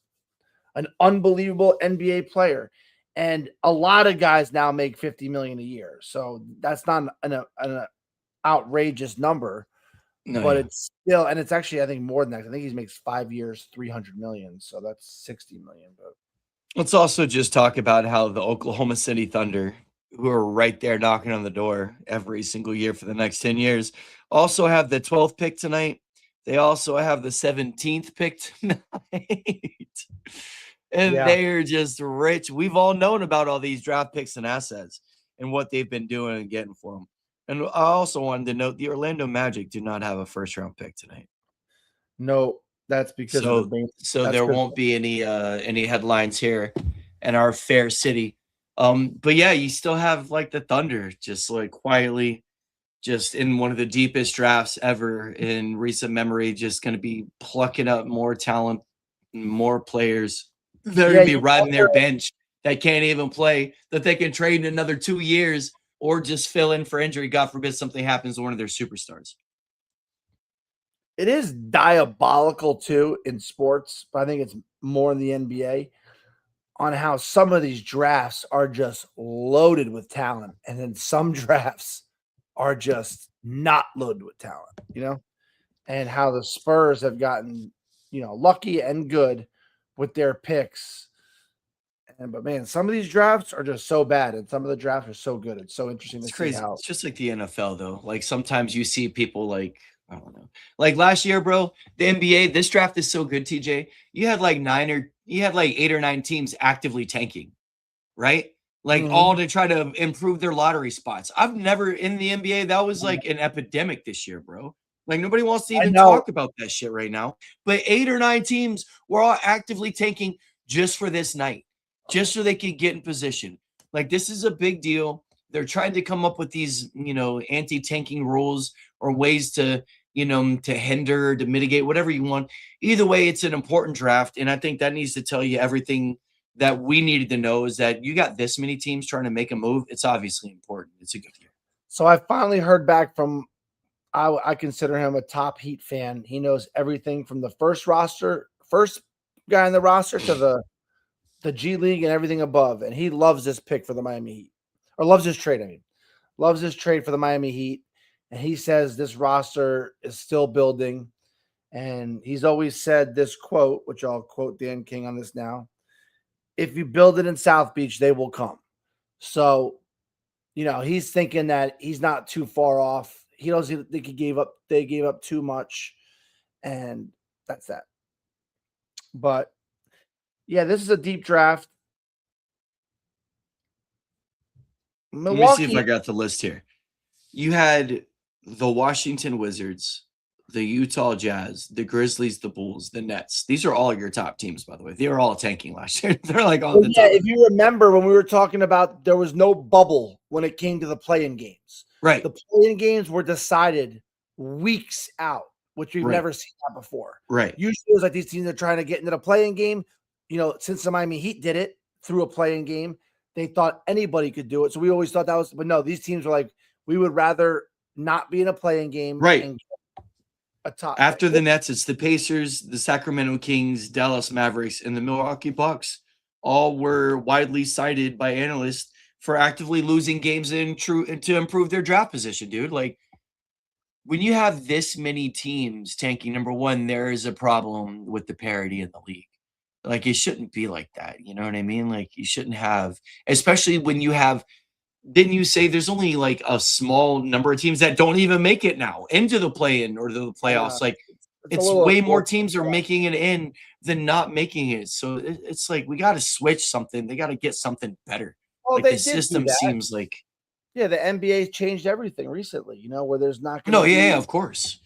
an unbelievable NBA player. And a lot of guys now make $50 million a year. So that's not an outrageous number. No, but it's still, and it's actually, I think, more than that. I think he makes 5 years, $300 million. So that's $60 million. But let's also just talk about how the Oklahoma City Thunder, who are right there knocking on the door every single year for the next 10 years, also have the 12th pick tonight. They also have the 17th pick tonight. And they are just rich. We've all known about all these draft picks and assets and what they've been doing and getting for them. And I also wanted to note the Orlando Magic do not have a first-round pick tonight. No, that's because there won't be any headlines here in our fair city. But yeah, you still have like the Thunder just like quietly, just in one of the deepest drafts ever in recent memory, just going to be plucking up more talent, more players. They're going to be riding their bench that can't even play, that they can trade in another 2 years or just fill in for injury. God forbid something happens to one of their superstars. It is diabolical too in sports, but I think it's more in the NBA on how some of these drafts are just loaded with talent. And then some drafts are just not loaded with talent, and how the Spurs have gotten, lucky and good with their picks. But man, some of these drafts are just so bad, and some of the drafts are so good. It's so interesting to see how. It's just like the NFL, though. Like sometimes you see people like, I don't know, like last year, bro. The NBA, this draft is so good, TJ. You had like 8 or 9 teams actively tanking, right? Like all to try to improve their lottery spots. I've never in the NBA. That was like an epidemic this year, bro. Like nobody wants to even talk about that shit right now. But 8 or 9 teams were all actively tanking just for this night, just so they could get in position. Like this is a big deal. They're trying to come up with these, anti-tanking rules or ways to, to hinder, to mitigate, whatever you want. Either way, it's an important draft. And I think that needs to tell you everything that we needed to know is that you got this many teams trying to make a move. It's obviously important. It's a good deal. So I finally heard back from, I consider him a top Heat fan. He knows everything from the first guy in the roster to the G League and everything above. And he loves this pick for the Miami Heat, or loves this trade. Loves this trade for the Miami Heat. And he says this roster is still building. And he's always said this quote, which I'll quote Dan King on this now. If you build it in South Beach, they will come. So, he's thinking that he's not too far off. He doesn't think they gave up too much, and that's that. But yeah, this is a deep draft. Let me see if Milwaukee. I got the list here. You had the Washington Wizards, the Utah Jazz, the Grizzlies, the Bulls, the Nets. These are all your top teams, by the way. They were all tanking last year. They're like all the top. If you remember when we were talking about there was no bubble when it came to the play-in games. Right. The play-in games were decided weeks out, which we've never seen that before. Right. Usually it was like these teams are trying to get into the play-in game. You know, since the Miami Heat did it through a play-in game, they thought anybody could do it. So we always thought that was, but no, these teams were like, we would rather not be in a play-in game. Right. And a top after the Nets, it's the Pacers, the Sacramento Kings, Dallas Mavericks, and the Milwaukee Bucks. All were widely cited by analysts for actively losing games to improve their draft position, dude. Like, when you have this many teams tanking, number one, there is a problem with the parity in the league. Like, it shouldn't be like that. You know what I mean? Like, you shouldn't have, especially when you have, didn't you say there's only like a small number of teams that don't even make it now into the play-in or the playoffs? Like, it's way more teams are making it in than not making it. So it's like, we got to switch something. They got to get something better. Well, like, the system seems like. Yeah, the NBA changed everything recently, you know, where there's not going to be. Yeah, of course.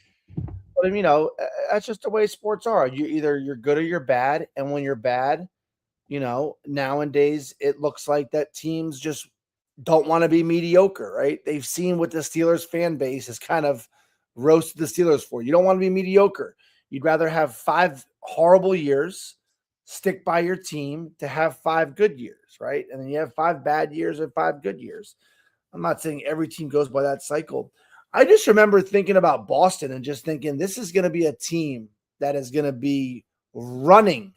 But, you know, that's just the way sports are. You're good or you're bad. And when you're bad, you know, nowadays it looks like that teams just don't want to be mediocre, right? They've seen what the Steelers fan base has kind of roasted the Steelers for. You don't want to be mediocre. You'd rather have 5 horrible years, stick by your team, to have 5 good years, right? And then you have 5 bad years and 5 good years. I'm not saying every team goes by that cycle. I just remember thinking about Boston and just thinking this is going to be a team that is going to be running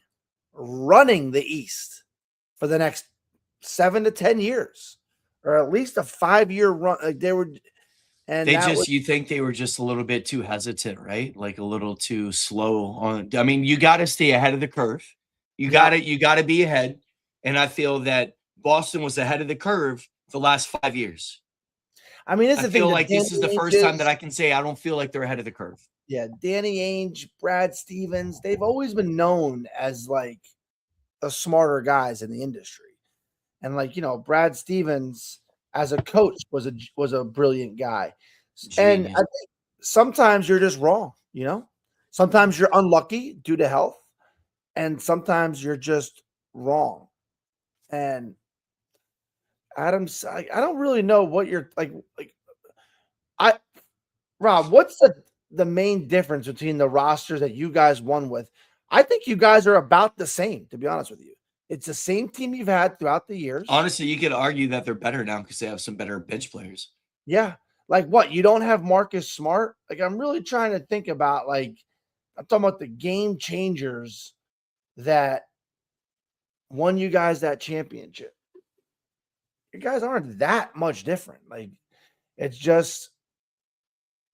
the East for the next 7 to 10 years, or at least a 5-year run. Like they were, and you think they were just a little bit too hesitant, right? Like a little too slow on. I mean, you got to stay ahead of the curve. You got to be ahead. And I feel that Boston was ahead of the curve the last 5 years. I mean, I feel like this is the first time that I can say I don't feel like they're ahead of the curve. Yeah, Danny Ainge, Brad Stevens, they've always been known as like the smarter guys in the industry. And like, you know, Brad Stevens as a coach was a brilliant guy. Genius. And I think sometimes you're just wrong, you know? Sometimes you're unlucky due to health, and sometimes you're just wrong. And Adams, I don't really know what you're like. Rob, what's the main difference between the rosters that you guys won with? I think you guys are about the same, to be honest with you. It's the same team you've had throughout the years. Honestly, you could argue that they're better now because they have some better bench players. Yeah. Like what? You don't have Marcus Smart? Like, I'm really trying to think about, like, I'm talking about the game changers that won you guys that championship. You guys aren't that much different. Like, it's just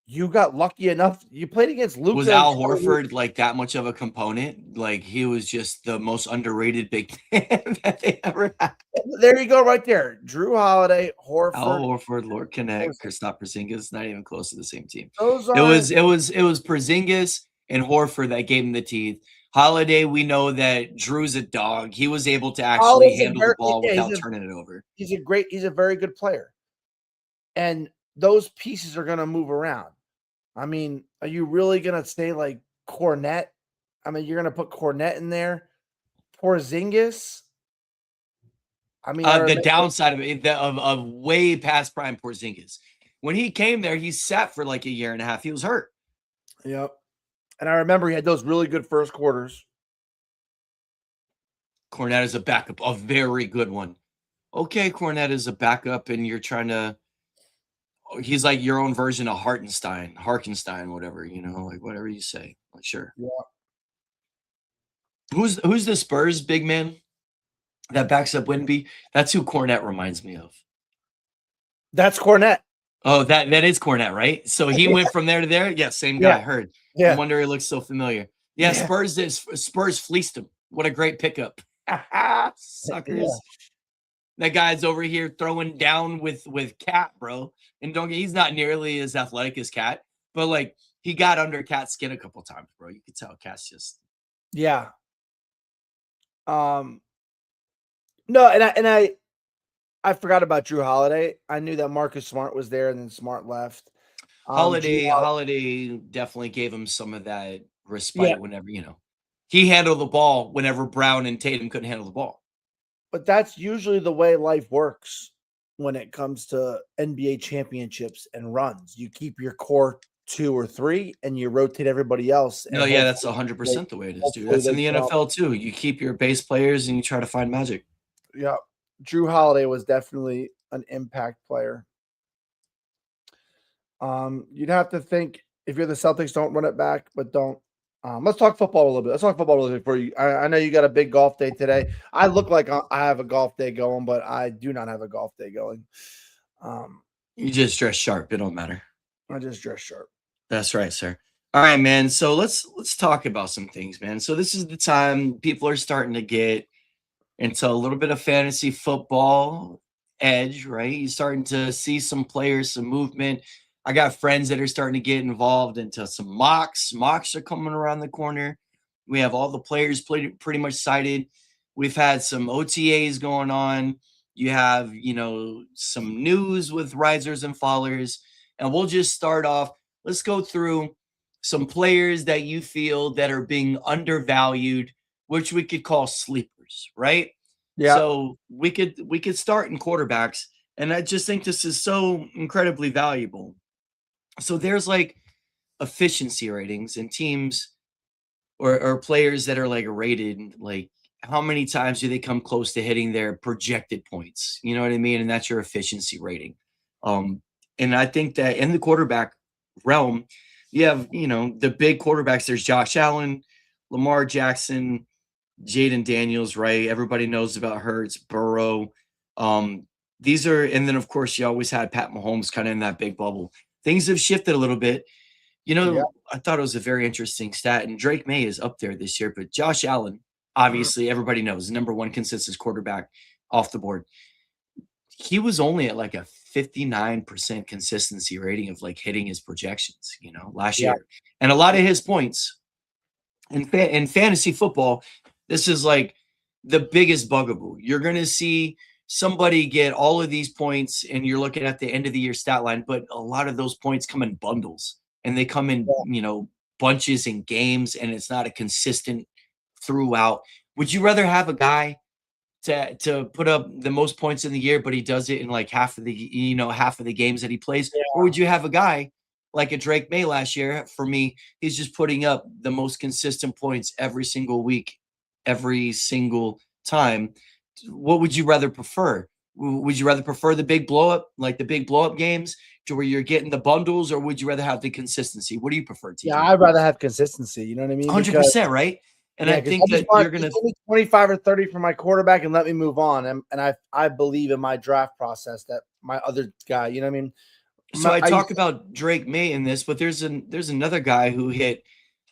you got lucky enough. You played against Luka. Was Al Horford like that much of a component? Like, he was just the most underrated big man that they ever had. There you go, right there. Drew Holiday, Horford, Al Horford, Lord Connect, Kristaps Porzingis. Not even close to the same team. It was Porzingis and Horford that gave him the teeth. Holiday, we know that Drew's a dog. He was able to actually handle the ball without turning it over. He's a very good player. And those pieces are going to move around. I mean, are you really going to stay like Cornette? I mean, you're going to put Cornette in there. Porzingis. I mean, the downside of it, of way past prime Porzingis. When he came there, he sat for like a year and a half. He was hurt. Yep. And I remember he had those really good first quarters. Cornette is a backup, a very good one. Okay, Cornette is a backup, and you're trying to. He's like your own version of Hartenstein, whatever, you know, like whatever you say. Sure. Yeah. Who's the Spurs big man that backs up Wemby? That's who Cornette reminds me of. That's Cornette. Oh, that is Cornette, right? So he went from there to there. Yeah, same guy. Yeah. Heard. Yeah. No wonder he looks so familiar. Yeah, Spurs fleeced him. What a great pickup. Suckers. That guy's over here throwing down with Cat, bro. And he's not nearly as athletic as Cat, but like he got under Cat's skin a couple times, bro. You could tell Cat's just Yeah. No, I forgot about Drew Holiday. I knew that Marcus Smart was there, and then Smart left. Holiday definitely gave him some of that respite Yeah. whenever, he handled the ball whenever Brown and Tatum couldn't handle the ball. But that's usually the way life works when it comes to NBA championships and runs. You keep your core 2 or 3 and you rotate everybody else. No, yeah, that's 100% the way it is, dude. That's in the NFL too. You keep your base players and you try to find magic. Yeah. Drew Holiday was definitely an impact player. You'd have to think if you're the Celtics, don't run it back, but don't. Let's talk football a little bit. Let's talk football a little bit for you. I know you got a big golf day today. I look like I have a golf day going, but I do not have a golf day going. You just dress sharp. It don't matter. I just dress sharp. That's right, sir. All right, man. So let's talk about some things, man. So this is the time people are starting to get into a little bit of fantasy football edge, right? You're starting to see some players, some movement. I got friends that are starting to get involved into some mocks. Mocks are coming around the corner. We have all the players pretty much cited. We've had some OTAs going on. You have, some news with risers and fallers. And we'll just start off. Let's go through some players that you feel that are being undervalued, which we could call sleepers, right? Yeah. So we could start in quarterbacks. And I just think this is so incredibly valuable. So there's like efficiency ratings and teams or players that are like rated, like how many times do they come close to hitting their projected points? You know what I mean? And that's your efficiency rating. And I think that in the quarterback realm, you have, the big quarterbacks. There's Josh Allen, Lamar Jackson, Jaden Daniels, right? Everybody knows about Hurts, Burrow. These are, and then of course you always had Pat Mahomes kind of in that big bubble. Things have shifted a little bit. I thought it was a very interesting stat, and Drake May is up there this year, but Josh Allen, obviously, everybody knows, number one consistent quarterback off the board. He was only at like a 59% consistency rating of like hitting his projections, last year. And a lot of his points in fantasy football, this is like the biggest bugaboo. You're going to see somebody get all of these points and you're looking at the end of the year stat line, but a lot of those points come in bundles and they come in, bunches in games, and it's not a consistent throughout. Would you rather have a guy to put up the most points in the year, but he does it in like half of the games that he plays? Yeah. Or would you have a guy like a Drake May last year? For me, he's just putting up the most consistent points every single week, every single time. What would you rather prefer? Would you rather prefer the big blow up, like the big blow up games to where you're getting the bundles, or would you rather have the consistency? What do you prefer, TJ? Yeah, I'd rather have consistency. You know what I mean? 100%, right? And I think that you're going to 25 or 30 for my quarterback and let me move on. And I believe in my draft process that my other guy, you know what I mean? So I talk about Drake May in this, but there's another guy who hit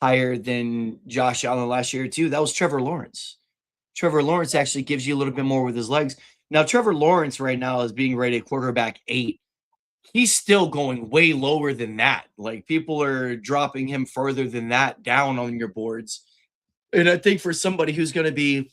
higher than Josh Allen last year too. That was Trevor Lawrence. Trevor Lawrence actually gives you a little bit more with his legs. Now, Trevor Lawrence right now is being rated quarterback 8. He's still going way lower than that. Like, people are dropping him further than that down on your boards. And I think for somebody who's going to be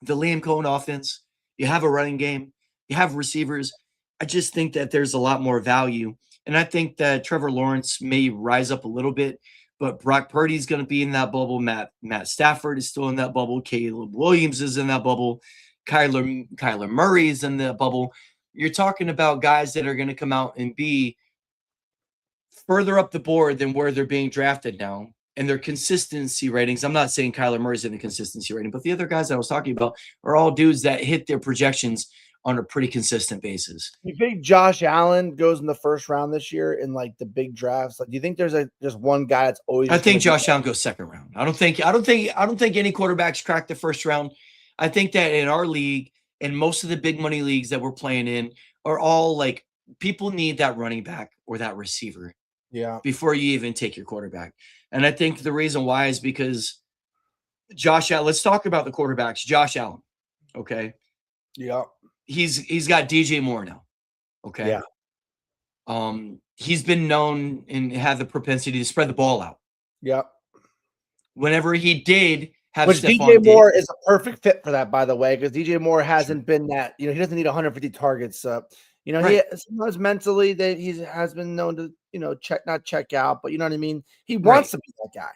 the Liam Cohen offense, you have a running game, you have receivers. I just think that there's a lot more value. And I think that Trevor Lawrence may rise up a little bit, but Brock Purdy's going to be in that bubble. Matt Stafford is still in that bubble. Caleb Williams is in that bubble. Kyler Murray is in the bubble. You're talking about guys that are going to come out and be further up the board than where they're being drafted now. And their consistency ratings, I'm not saying Kyler Murray's in the consistency rating, but the other guys I was talking about are all dudes that hit their projections on a pretty consistent basis. You think Josh Allen goes in the first round this year in like the big drafts? Like, do you think there's just one guy that's always? I think Josh Allen goes second round. I don't think any quarterbacks crack the first round. I think that in our league and most of the big money leagues that we're playing in are all like, people need that running back or that receiver. Yeah. Before you even take your quarterback. And I think the reason why is because Josh Allen, let's talk about the quarterbacks. Josh Allen. Okay. Yeah. he's got DJ Moore now. Okay. Yeah. He's been known and had the propensity to spread the ball out. Yep. Whenever he did have Which Stephon DJ Moore Diggs, is a perfect fit for that, by the way, because DJ Moore hasn't been that. He doesn't need 150 targets. He sometimes mentally that he has been known to not check out, but you know what I mean. He wants to be that guy,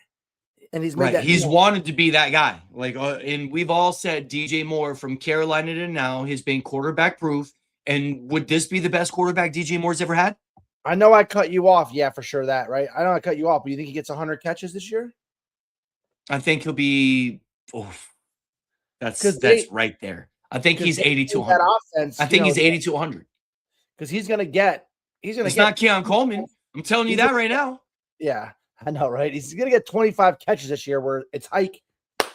and he's made that. He's wanted to be that guy. And we've all said DJ Moore from Carolina to now has been quarterback proof. And would this be the best quarterback DJ Moore's ever had? I know I cut you off. Yeah, for sure that, right? I know I cut you off, but you think he gets 100 catches this year? I think he'll be that's right there. I think he's 80 to 100. I think he's 80 to 100. Because he's going to get It's not Keon Coleman. I'm telling you that right now. Yeah, I know, right? He's going to get 25 catches this year where it's hike,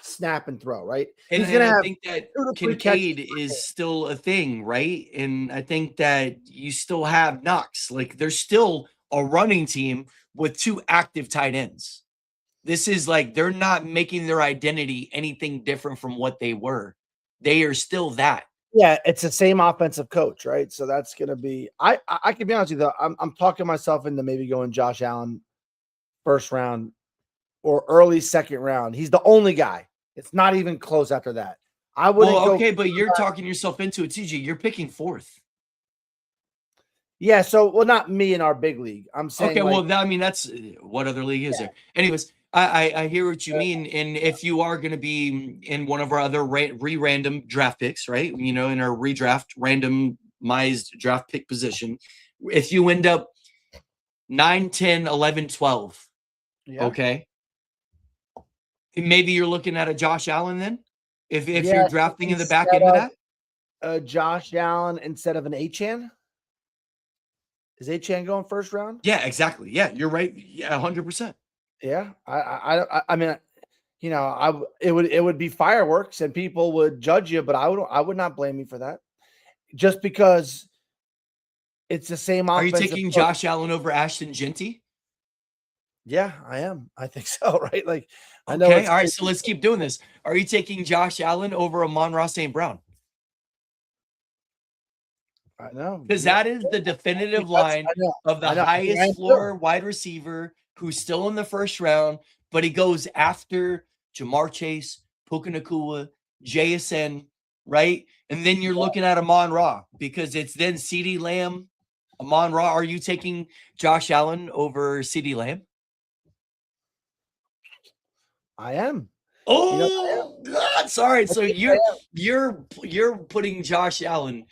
snap, and throw, right? And I think that Kincaid is still a thing, right? And I think that you still have Knox. Like, there's still a running team with 2 active tight ends. This is like they're not making their identity anything different from what they were. They are still that. Yeah, it's the same offensive coach, right? So that's going to be – I can be honest with you, though. I'm talking myself into maybe going Josh Allen first round or early second round. He's the only guy. It's not even close after that. I wouldn't go. Okay, but you're talking yourself into it, TJ. You're picking 4th. Yeah, not me in our big league. I'm saying. Okay, that's what other league is there? Anyways, I hear what you mean. And if you are going to be in one of our other random draft picks, right? In our redraft randomized draft pick position, if you end up 9, 10, 11, 12, okay. Maybe you're looking at a Josh Allen then? If you're drafting in the back end of that? Josh Allen instead of an Achane? Is Achane going first round? Yeah, exactly. Yeah, you're right. Yeah, 100%. Yeah. I mean, it would be fireworks and people would judge you, but I would not blame you for that. Just because it's the same offense. Are you taking Josh Allen over Ashton Genty? Yeah, I am. I think so, right? Like, I know. Okay, all right, so let's keep doing this. Are you taking Josh Allen over Amon-Ra St. Brown? I know. Because that is the definitive line of the highest floor wide receiver who's still in the first round, but he goes after Jamar Chase, Puka Nacua, JSN, right? And then you're looking at Amon-Ra because it's then CeeDee Lamb, Amon-Ra. Are you taking Josh Allen over CeeDee Lamb? I am. Oh, God, sorry. So you're putting Josh Allen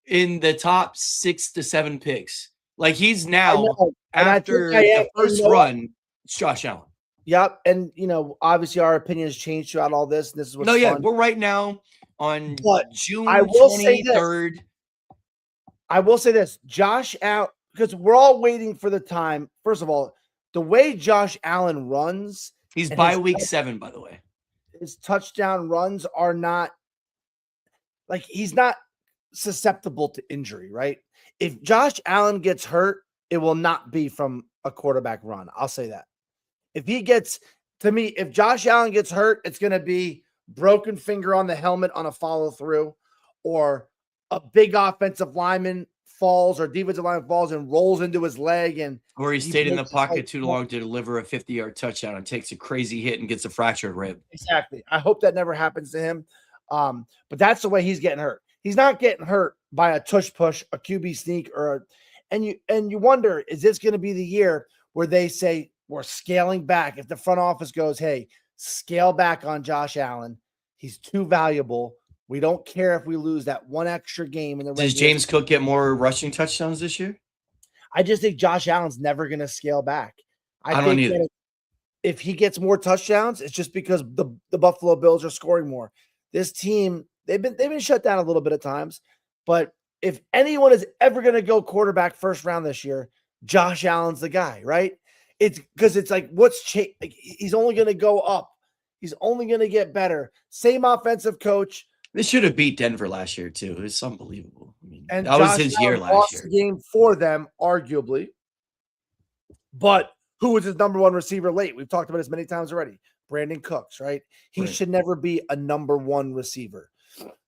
in the top 6 to 7 picks. Like he's now after the first run, it's Josh Allen. Yep. And obviously our opinion has changed throughout all this. And this is what's fun. We're right now on June 23rd. I will say this, Josh Allen, because we're all waiting for the time. First of all, the way Josh Allen runs. He's by week 7, by the way. His touchdown runs are not like he's not susceptible to injury, right? If Josh Allen gets hurt, it will not be from a quarterback run. I'll say that. If Josh Allen gets hurt, it's going to be broken finger on the helmet on a follow through, or a big offensive lineman falls or defensive lineman falls and rolls into his leg, or he stayed in the pocket too long to deliver a 50-yard touchdown and takes a crazy hit and gets a fractured rib. Exactly. I hope that never happens to him. But that's the way he's getting hurt. He's not getting hurt by a tush push, a QB sneak, and you wonder, is this going to be the year where they say we're scaling back? If the front office goes, hey, scale back on Josh Allen, he's too valuable. We don't care if we lose that one extra game in the Does James Cook get more rushing touchdowns this year? I just think Josh Allen's never going to scale back. I don't either. If he gets more touchdowns, it's just because the Buffalo Bills are scoring more. This team, they've been shut down a little bit at times, but if anyone is ever going to go quarterback first round this year, Josh Allen's the guy, right? It's because it's like he's only going to go up. He's only going to get better. Same offensive coach. They should have beat Denver last year too. It's unbelievable. That was his year last year. The game for them, arguably. But who was his number one receiver late? We've talked about this many times already. Brandon Cooks, right? He should never be a number one receiver.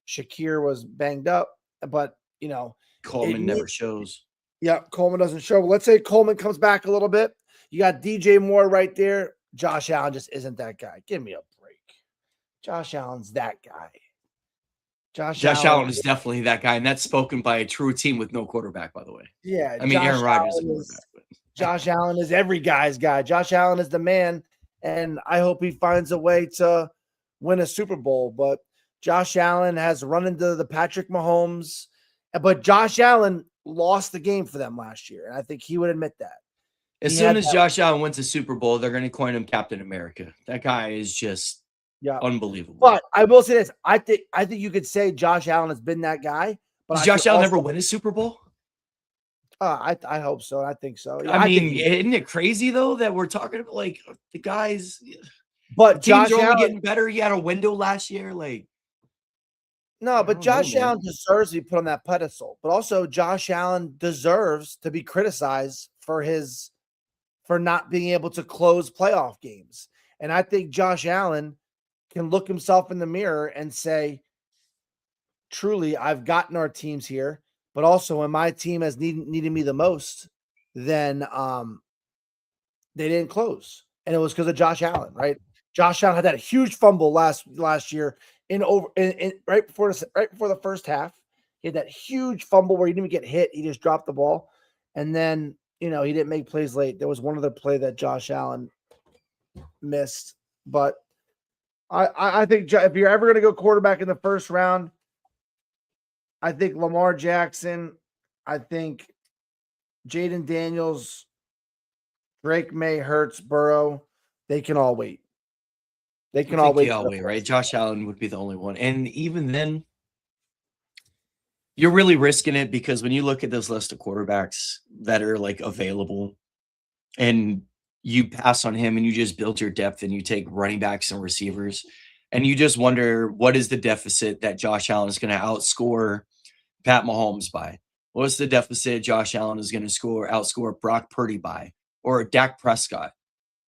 Shakir was banged up. but Coleman never shows. Yeah, Coleman doesn't show. Let's say Coleman comes back a little bit. You got DJ Moore right there. Josh Allen just isn't that guy. Give me a break. Josh Allen's that guy. Josh Allen is definitely that guy, and that's spoken by a true team with no quarterback, by the way. Yeah, I mean, Aaron Rodgers is a quarterback. Josh Allen is every guy's guy. Josh Allen is the man, and I hope he finds a way to win a Super Bowl. But Josh Allen has run into the Patrick Mahomes, but Josh Allen lost the game for them last year, and I think he would admit that. As soon as Josh Allen wins a Super Bowl, they're going to coin him Captain America. That guy is just unbelievable. But I will say this: I think you could say Josh Allen has been that guy. But does Josh Allen ever win a Super Bowl? I hope so. I think so. I mean, isn't it crazy though that we're talking about like the guys? But teams are only getting better. He had a window last year, like. No, but Josh Allen deserves to be put on that pedestal. But also, Josh Allen deserves to be criticized for not being able to close playoff games. And I think Josh Allen can look himself in the mirror and say, truly, I've gotten our teams here. But also, when my team has needed me the most, then they didn't close. And it was because of Josh Allen, right? Josh Allen had that huge fumble last year right before the first half. He had that huge fumble where he didn't even get hit. He just dropped the ball. And then, he didn't make plays late. There was one other play that Josh Allen missed. But I think if you're ever going to go quarterback in the first round, I think Lamar Jackson, I think Jaden Daniels, Drake May, Hurts, Burrow, they can all wait. They can all wait, right? Josh Allen would be the only one. And even then, you're really risking it because when you look at this list of quarterbacks that are like available and you pass on him and you just build your depth and you take running backs and receivers and you just wonder what is the deficit that Josh Allen is going to outscore Pat Mahomes by? What's the deficit Josh Allen is going to outscore Brock Purdy by, or Dak Prescott,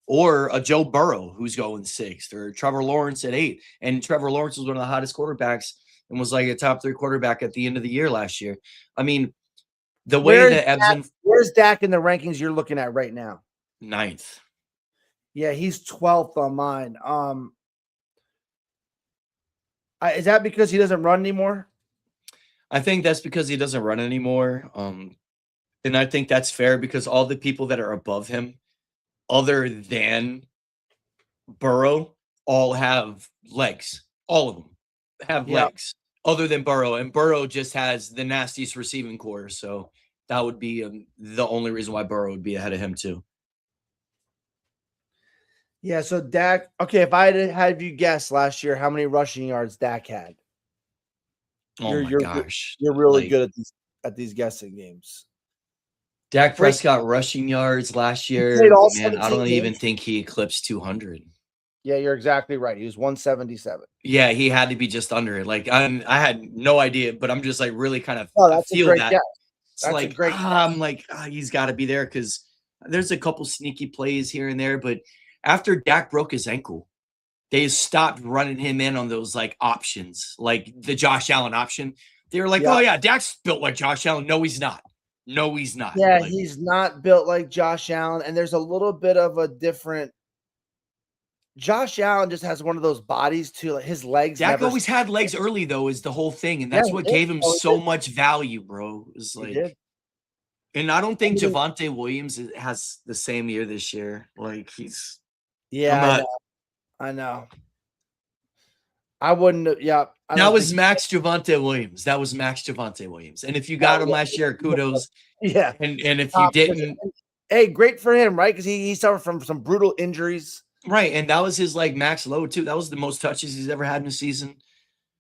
or a Joe Burrow who's going 6th, or Trevor Lawrence at 8? And Trevor Lawrence was one of the hottest quarterbacks and was like a top 3 quarterback at the end of the year last year. I mean, the way that where's Dak in the rankings you're looking at right now? 9th. Yeah, he's 12th on mine. Is that because he doesn't run anymore? I think that's because he doesn't run anymore. And I think that's fair because all the people that are above him, other than Burrow, all have legs. All of them have legs, other than Burrow. And Burrow just has the nastiest receiving core. So that would be the only reason why Burrow would be ahead of him too. Yeah, so Dak, okay, if I had you guess last year how many rushing yards Dak had. Oh my gosh. You're really good at these guessing games. Dak Prescott rushing yards last year, man, I don't even think he eclipsed 200. Yeah, you're exactly right. He was 177. Yeah, he had to be just under it. Like I had no idea, but I'm just like really kind of feel that. Guess. It's like I'm like he's got to be there because there's a couple sneaky plays here and there, but after Dak broke his ankle, they stopped running him in on those like options, like the Josh Allen option. They were like, oh yeah, Dak's built like Josh Allen. No, he's not. No, he's not. Yeah, he's not built like Josh Allen. And there's a little bit of a different. Josh Allen just has one of those bodies too. Like his legs. Dak always had legs early though, is the whole thing, and that's what gave him so much value, bro. It's like, and I don't think Javonte Williams has the same year this year. Like he's. Yeah, I know. I wouldn't. Yeah, that was Max Javonte Williams. That was Max Javonte Williams. And if you got him last year, kudos. Yeah. And if you didn't, hey, great for him, right? Because he suffered from some brutal injuries. Right, and that was his like max low too. That was the most touches he's ever had in a season.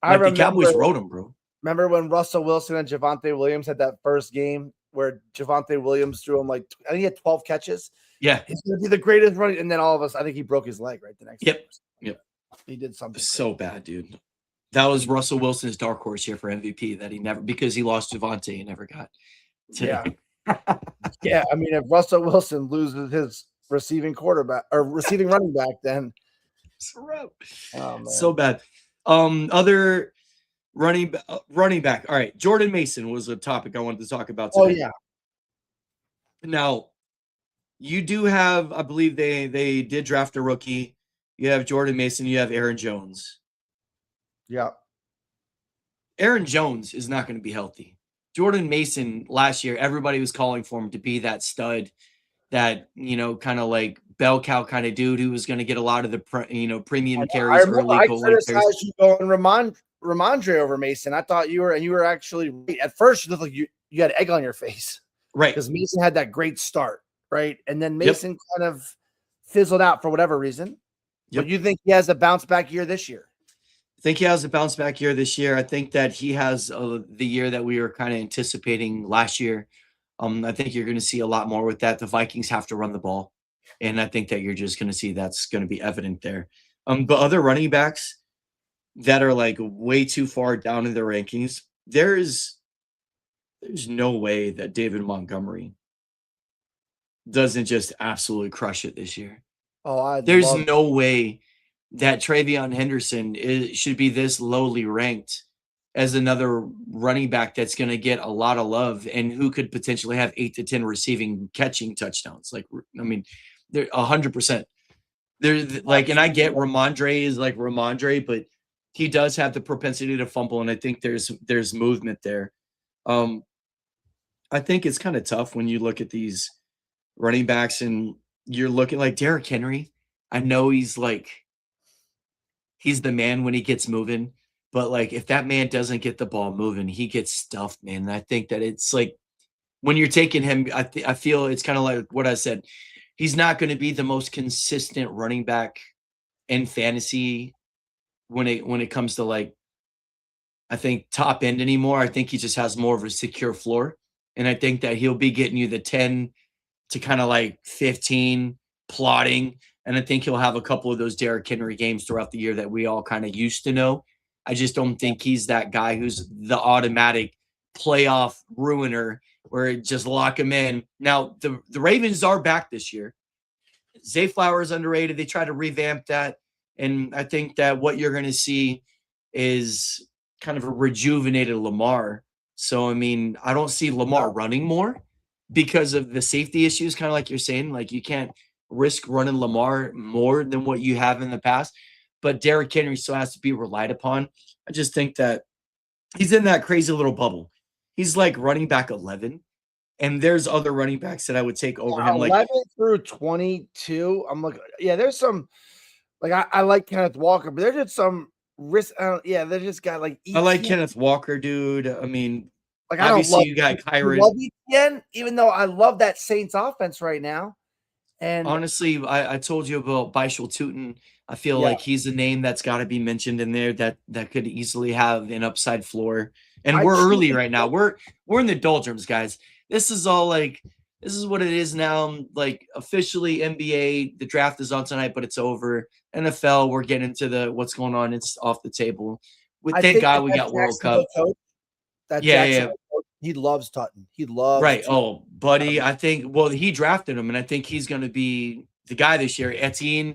Like, the Cowboys rode him, bro. Remember when Russell Wilson and Javonte Williams had that first game where Javonte Williams threw him I think he had 12 catches. Yeah, he's gonna be the greatest running, and then all of us, I think he broke his leg right the next. Yep. He did something so bad, dude. That was Russell Wilson's dark horse here for MVP that he never, because he lost Javonte, he never got. Yeah. Yeah, I mean, if Russell Wilson loses his receiving quarterback or receiving running back, then so bad. Other running back. All right, Jordan Mason was a topic I wanted to talk about Oh today. yeah. Now, you do have, I believe they did draft a rookie. You have Jordan Mason, you have Aaron Jones. Yeah. Aaron Jones is not going to be healthy. Jordan Mason last year, everybody was calling for him to be that stud, that, kind of like bell cow kind of dude who was going to get a lot of the premium I carries, remember early I goal line carries. criticized you going Ramondre over Mason. I thought you were actually right. At first you looked like you had egg on your face. Right. Because Mason had that great start, right? And then Yep. Mason kind of fizzled out for whatever reason. Yep. But you think he has a bounce back year this year? I think he has a bounce back year this year. I think that he has the year that we were kind of anticipating last year. I think you're going to see a lot more with that. The Vikings have to run the ball, and I think that you're just going to see that's going to be evident there. But other running backs that are like way too far down in the rankings, there's no way that David Montgomery doesn't just absolutely crush it this year. There's no way that Travion Henderson should be this lowly ranked as another running back that's going to get a lot of love and who could potentially have 8 to 10 receiving catching touchdowns. Like, I mean, they're 100%. There's like, and I get Ramondre is like Ramondre, but he does have the propensity to fumble, and I think there's movement there. I think it's kind of tough when you look at these running backs and you're looking like Derrick Henry. I know he's the man when he gets moving, but like if that man doesn't get the ball moving, he gets stuffed, man. And I think that it's like when you're taking him, I feel it's kind of like what I said. He's not going to be the most consistent running back in fantasy when it comes to like, I think top end anymore. I think he just has more of a secure floor. And I think that he'll be getting you the 10 to kind of like 15 plotting. And I think he'll have a couple of those Derrick Henry games throughout the year that we all kind of used to know. I just don't think he's that guy who's the automatic playoff ruiner where just lock him in. Now, the Ravens are back this year. Zay Flowers underrated. They try to revamp that. And I think that what you're going to see is kind of a rejuvenated Lamar. So, I mean, I don't see Lamar running more because of the safety issues, kind of like you're saying. Like, you can't risk running Lamar more than what you have in the past. But Derrick Henry still has to be relied upon. I just think that he's in that crazy little bubble. He's like running back 11. And there's other running backs that I would take over him. 11 through 22. I'm looking. Yeah, there's some. Like I like Kenneth Walker, but there's just some risk. They just got like. I like Kenneth Walker, dude. I mean, like obviously you got Kyron. I love ETN, even though I love that Saints offense right now. And honestly, I told you about Bishal Tootin. I feel like he's a name that's got to be mentioned in there that could easily have an upside floor. And we're early right now. We're in the doldrums, guys. This is all like this is what it is now. Like officially NBA, the draft is on tonight, but it's over. NFL, we're getting into what's going on. It's off the table. Thank God we got World Cup. Yeah. He loves Tutton. He loves right. Oh, buddy. I think he drafted him, and I think he's going to be the guy this year. Etienne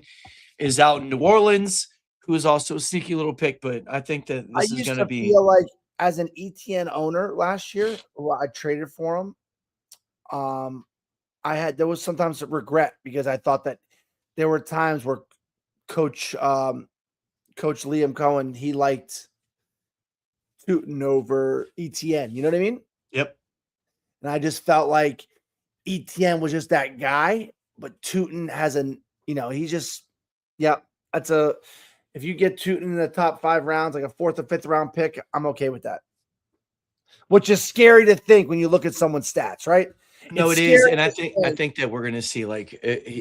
is out in New Orleans, who is also a sneaky little pick, but I think that this is going to be. I feel like as an ETN owner last year, I traded for him. There was sometimes a regret because I thought that there were times where Coach Liam Cohen, he liked Tootin over ETN. You know what I mean? Yep. And I just felt like ETN was just that guy, but Tootin has he's just, if you get Tootin in the top 5 rounds, like a 4th or 5th round pick, I'm okay with that. Which is scary to think when you look at someone's stats, right? No, it is, and I think that we're going to see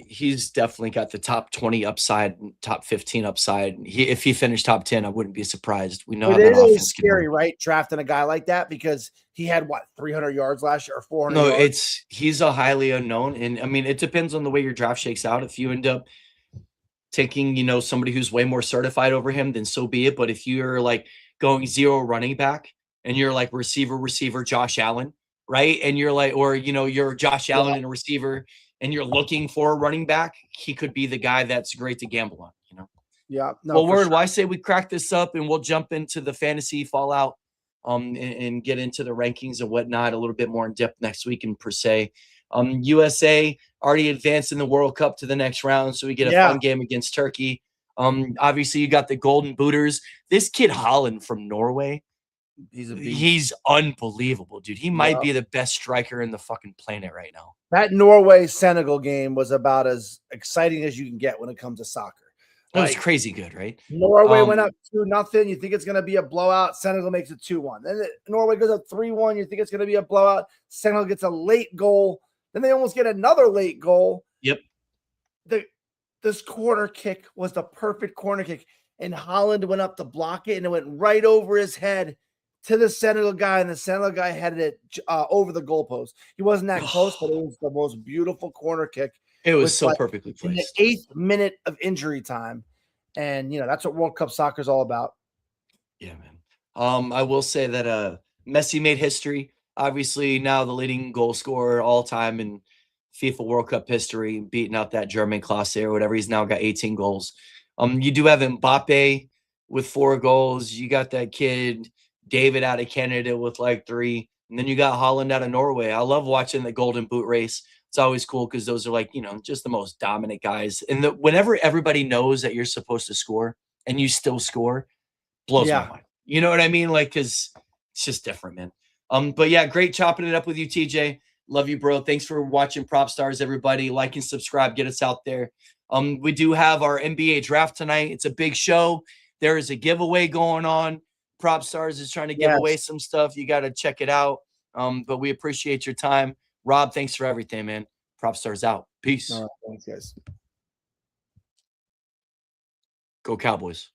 he's definitely got the top 20 upside, top 15 upside. If he finished top 10, I wouldn't be surprised. We know how that offense is scary, right? Drafting a guy like that because he had 300 yards last year or 400. No, yards? He's a highly unknown, and I mean it depends on the way your draft shakes out. If you end up taking somebody who's way more certified over him, then so be it. But if you're like going 0 running back and you're like receiver Josh Allen. Right. And you're like, or, you're Josh Allen and a receiver and you're looking for a running back. He could be the guy that's great to gamble on, Yeah. No, Well, for word. sure. Well, I say we crack this up and we'll jump into the fantasy fallout, and get into the rankings and whatnot a little bit more in depth next week and per se. USA already advanced in the World Cup to the next round, so we get a Yeah. fun game against Turkey. Obviously, you got the Golden Booters. This kid Holland from Norway, He's a beast. he's unbelievable, dude. He might Yeah. be the best striker in the fucking planet right now. That Norway-Senegal game was about as exciting as you can get when it comes to soccer. It was Like, crazy good, right? Norway went up 2-0. You think it's going to be a blowout. Senegal makes it 2-1. Then Norway goes up 3-1. You think it's going to be a blowout. Senegal gets a late goal. Then they almost get another late goal. Yep. This corner kick was the perfect corner kick, and Holland went up to block it, and it went right over his head to the Senegal guy, and the Senegal guy headed it over the goalpost. He wasn't that close, but it was the most beautiful corner kick. It was so perfectly placed. In the 8th minute of injury time. And, that's what World Cup soccer is all about. Yeah, man. I will say that Messi made history. Obviously, now the leading goal scorer all time in FIFA World Cup history, beating out that German Klasse or whatever. He's now got 18 goals. You do have Mbappe with 4 goals. You got that kid David out of Canada with like 3, and then you got Holland out of Norway. I love watching the Golden Boot race. It's always cool because those are like, just the most dominant guys. And whenever everybody knows that you're supposed to score and you still score, blows my mind. You know what I mean? Like, because it's just different, man. But yeah, great chopping it up with you, TJ. Love you, bro. Thanks for watching Prop Stars, everybody. Like and subscribe. Get us out there. We do have our NBA draft tonight. It's a big show. There is a giveaway going on. Prop Stars is trying to give away some stuff. You got to check it out. But we appreciate your time. Rob, thanks for everything, man. Prop Stars out. Peace. All right, thanks, guys. Go Cowboys.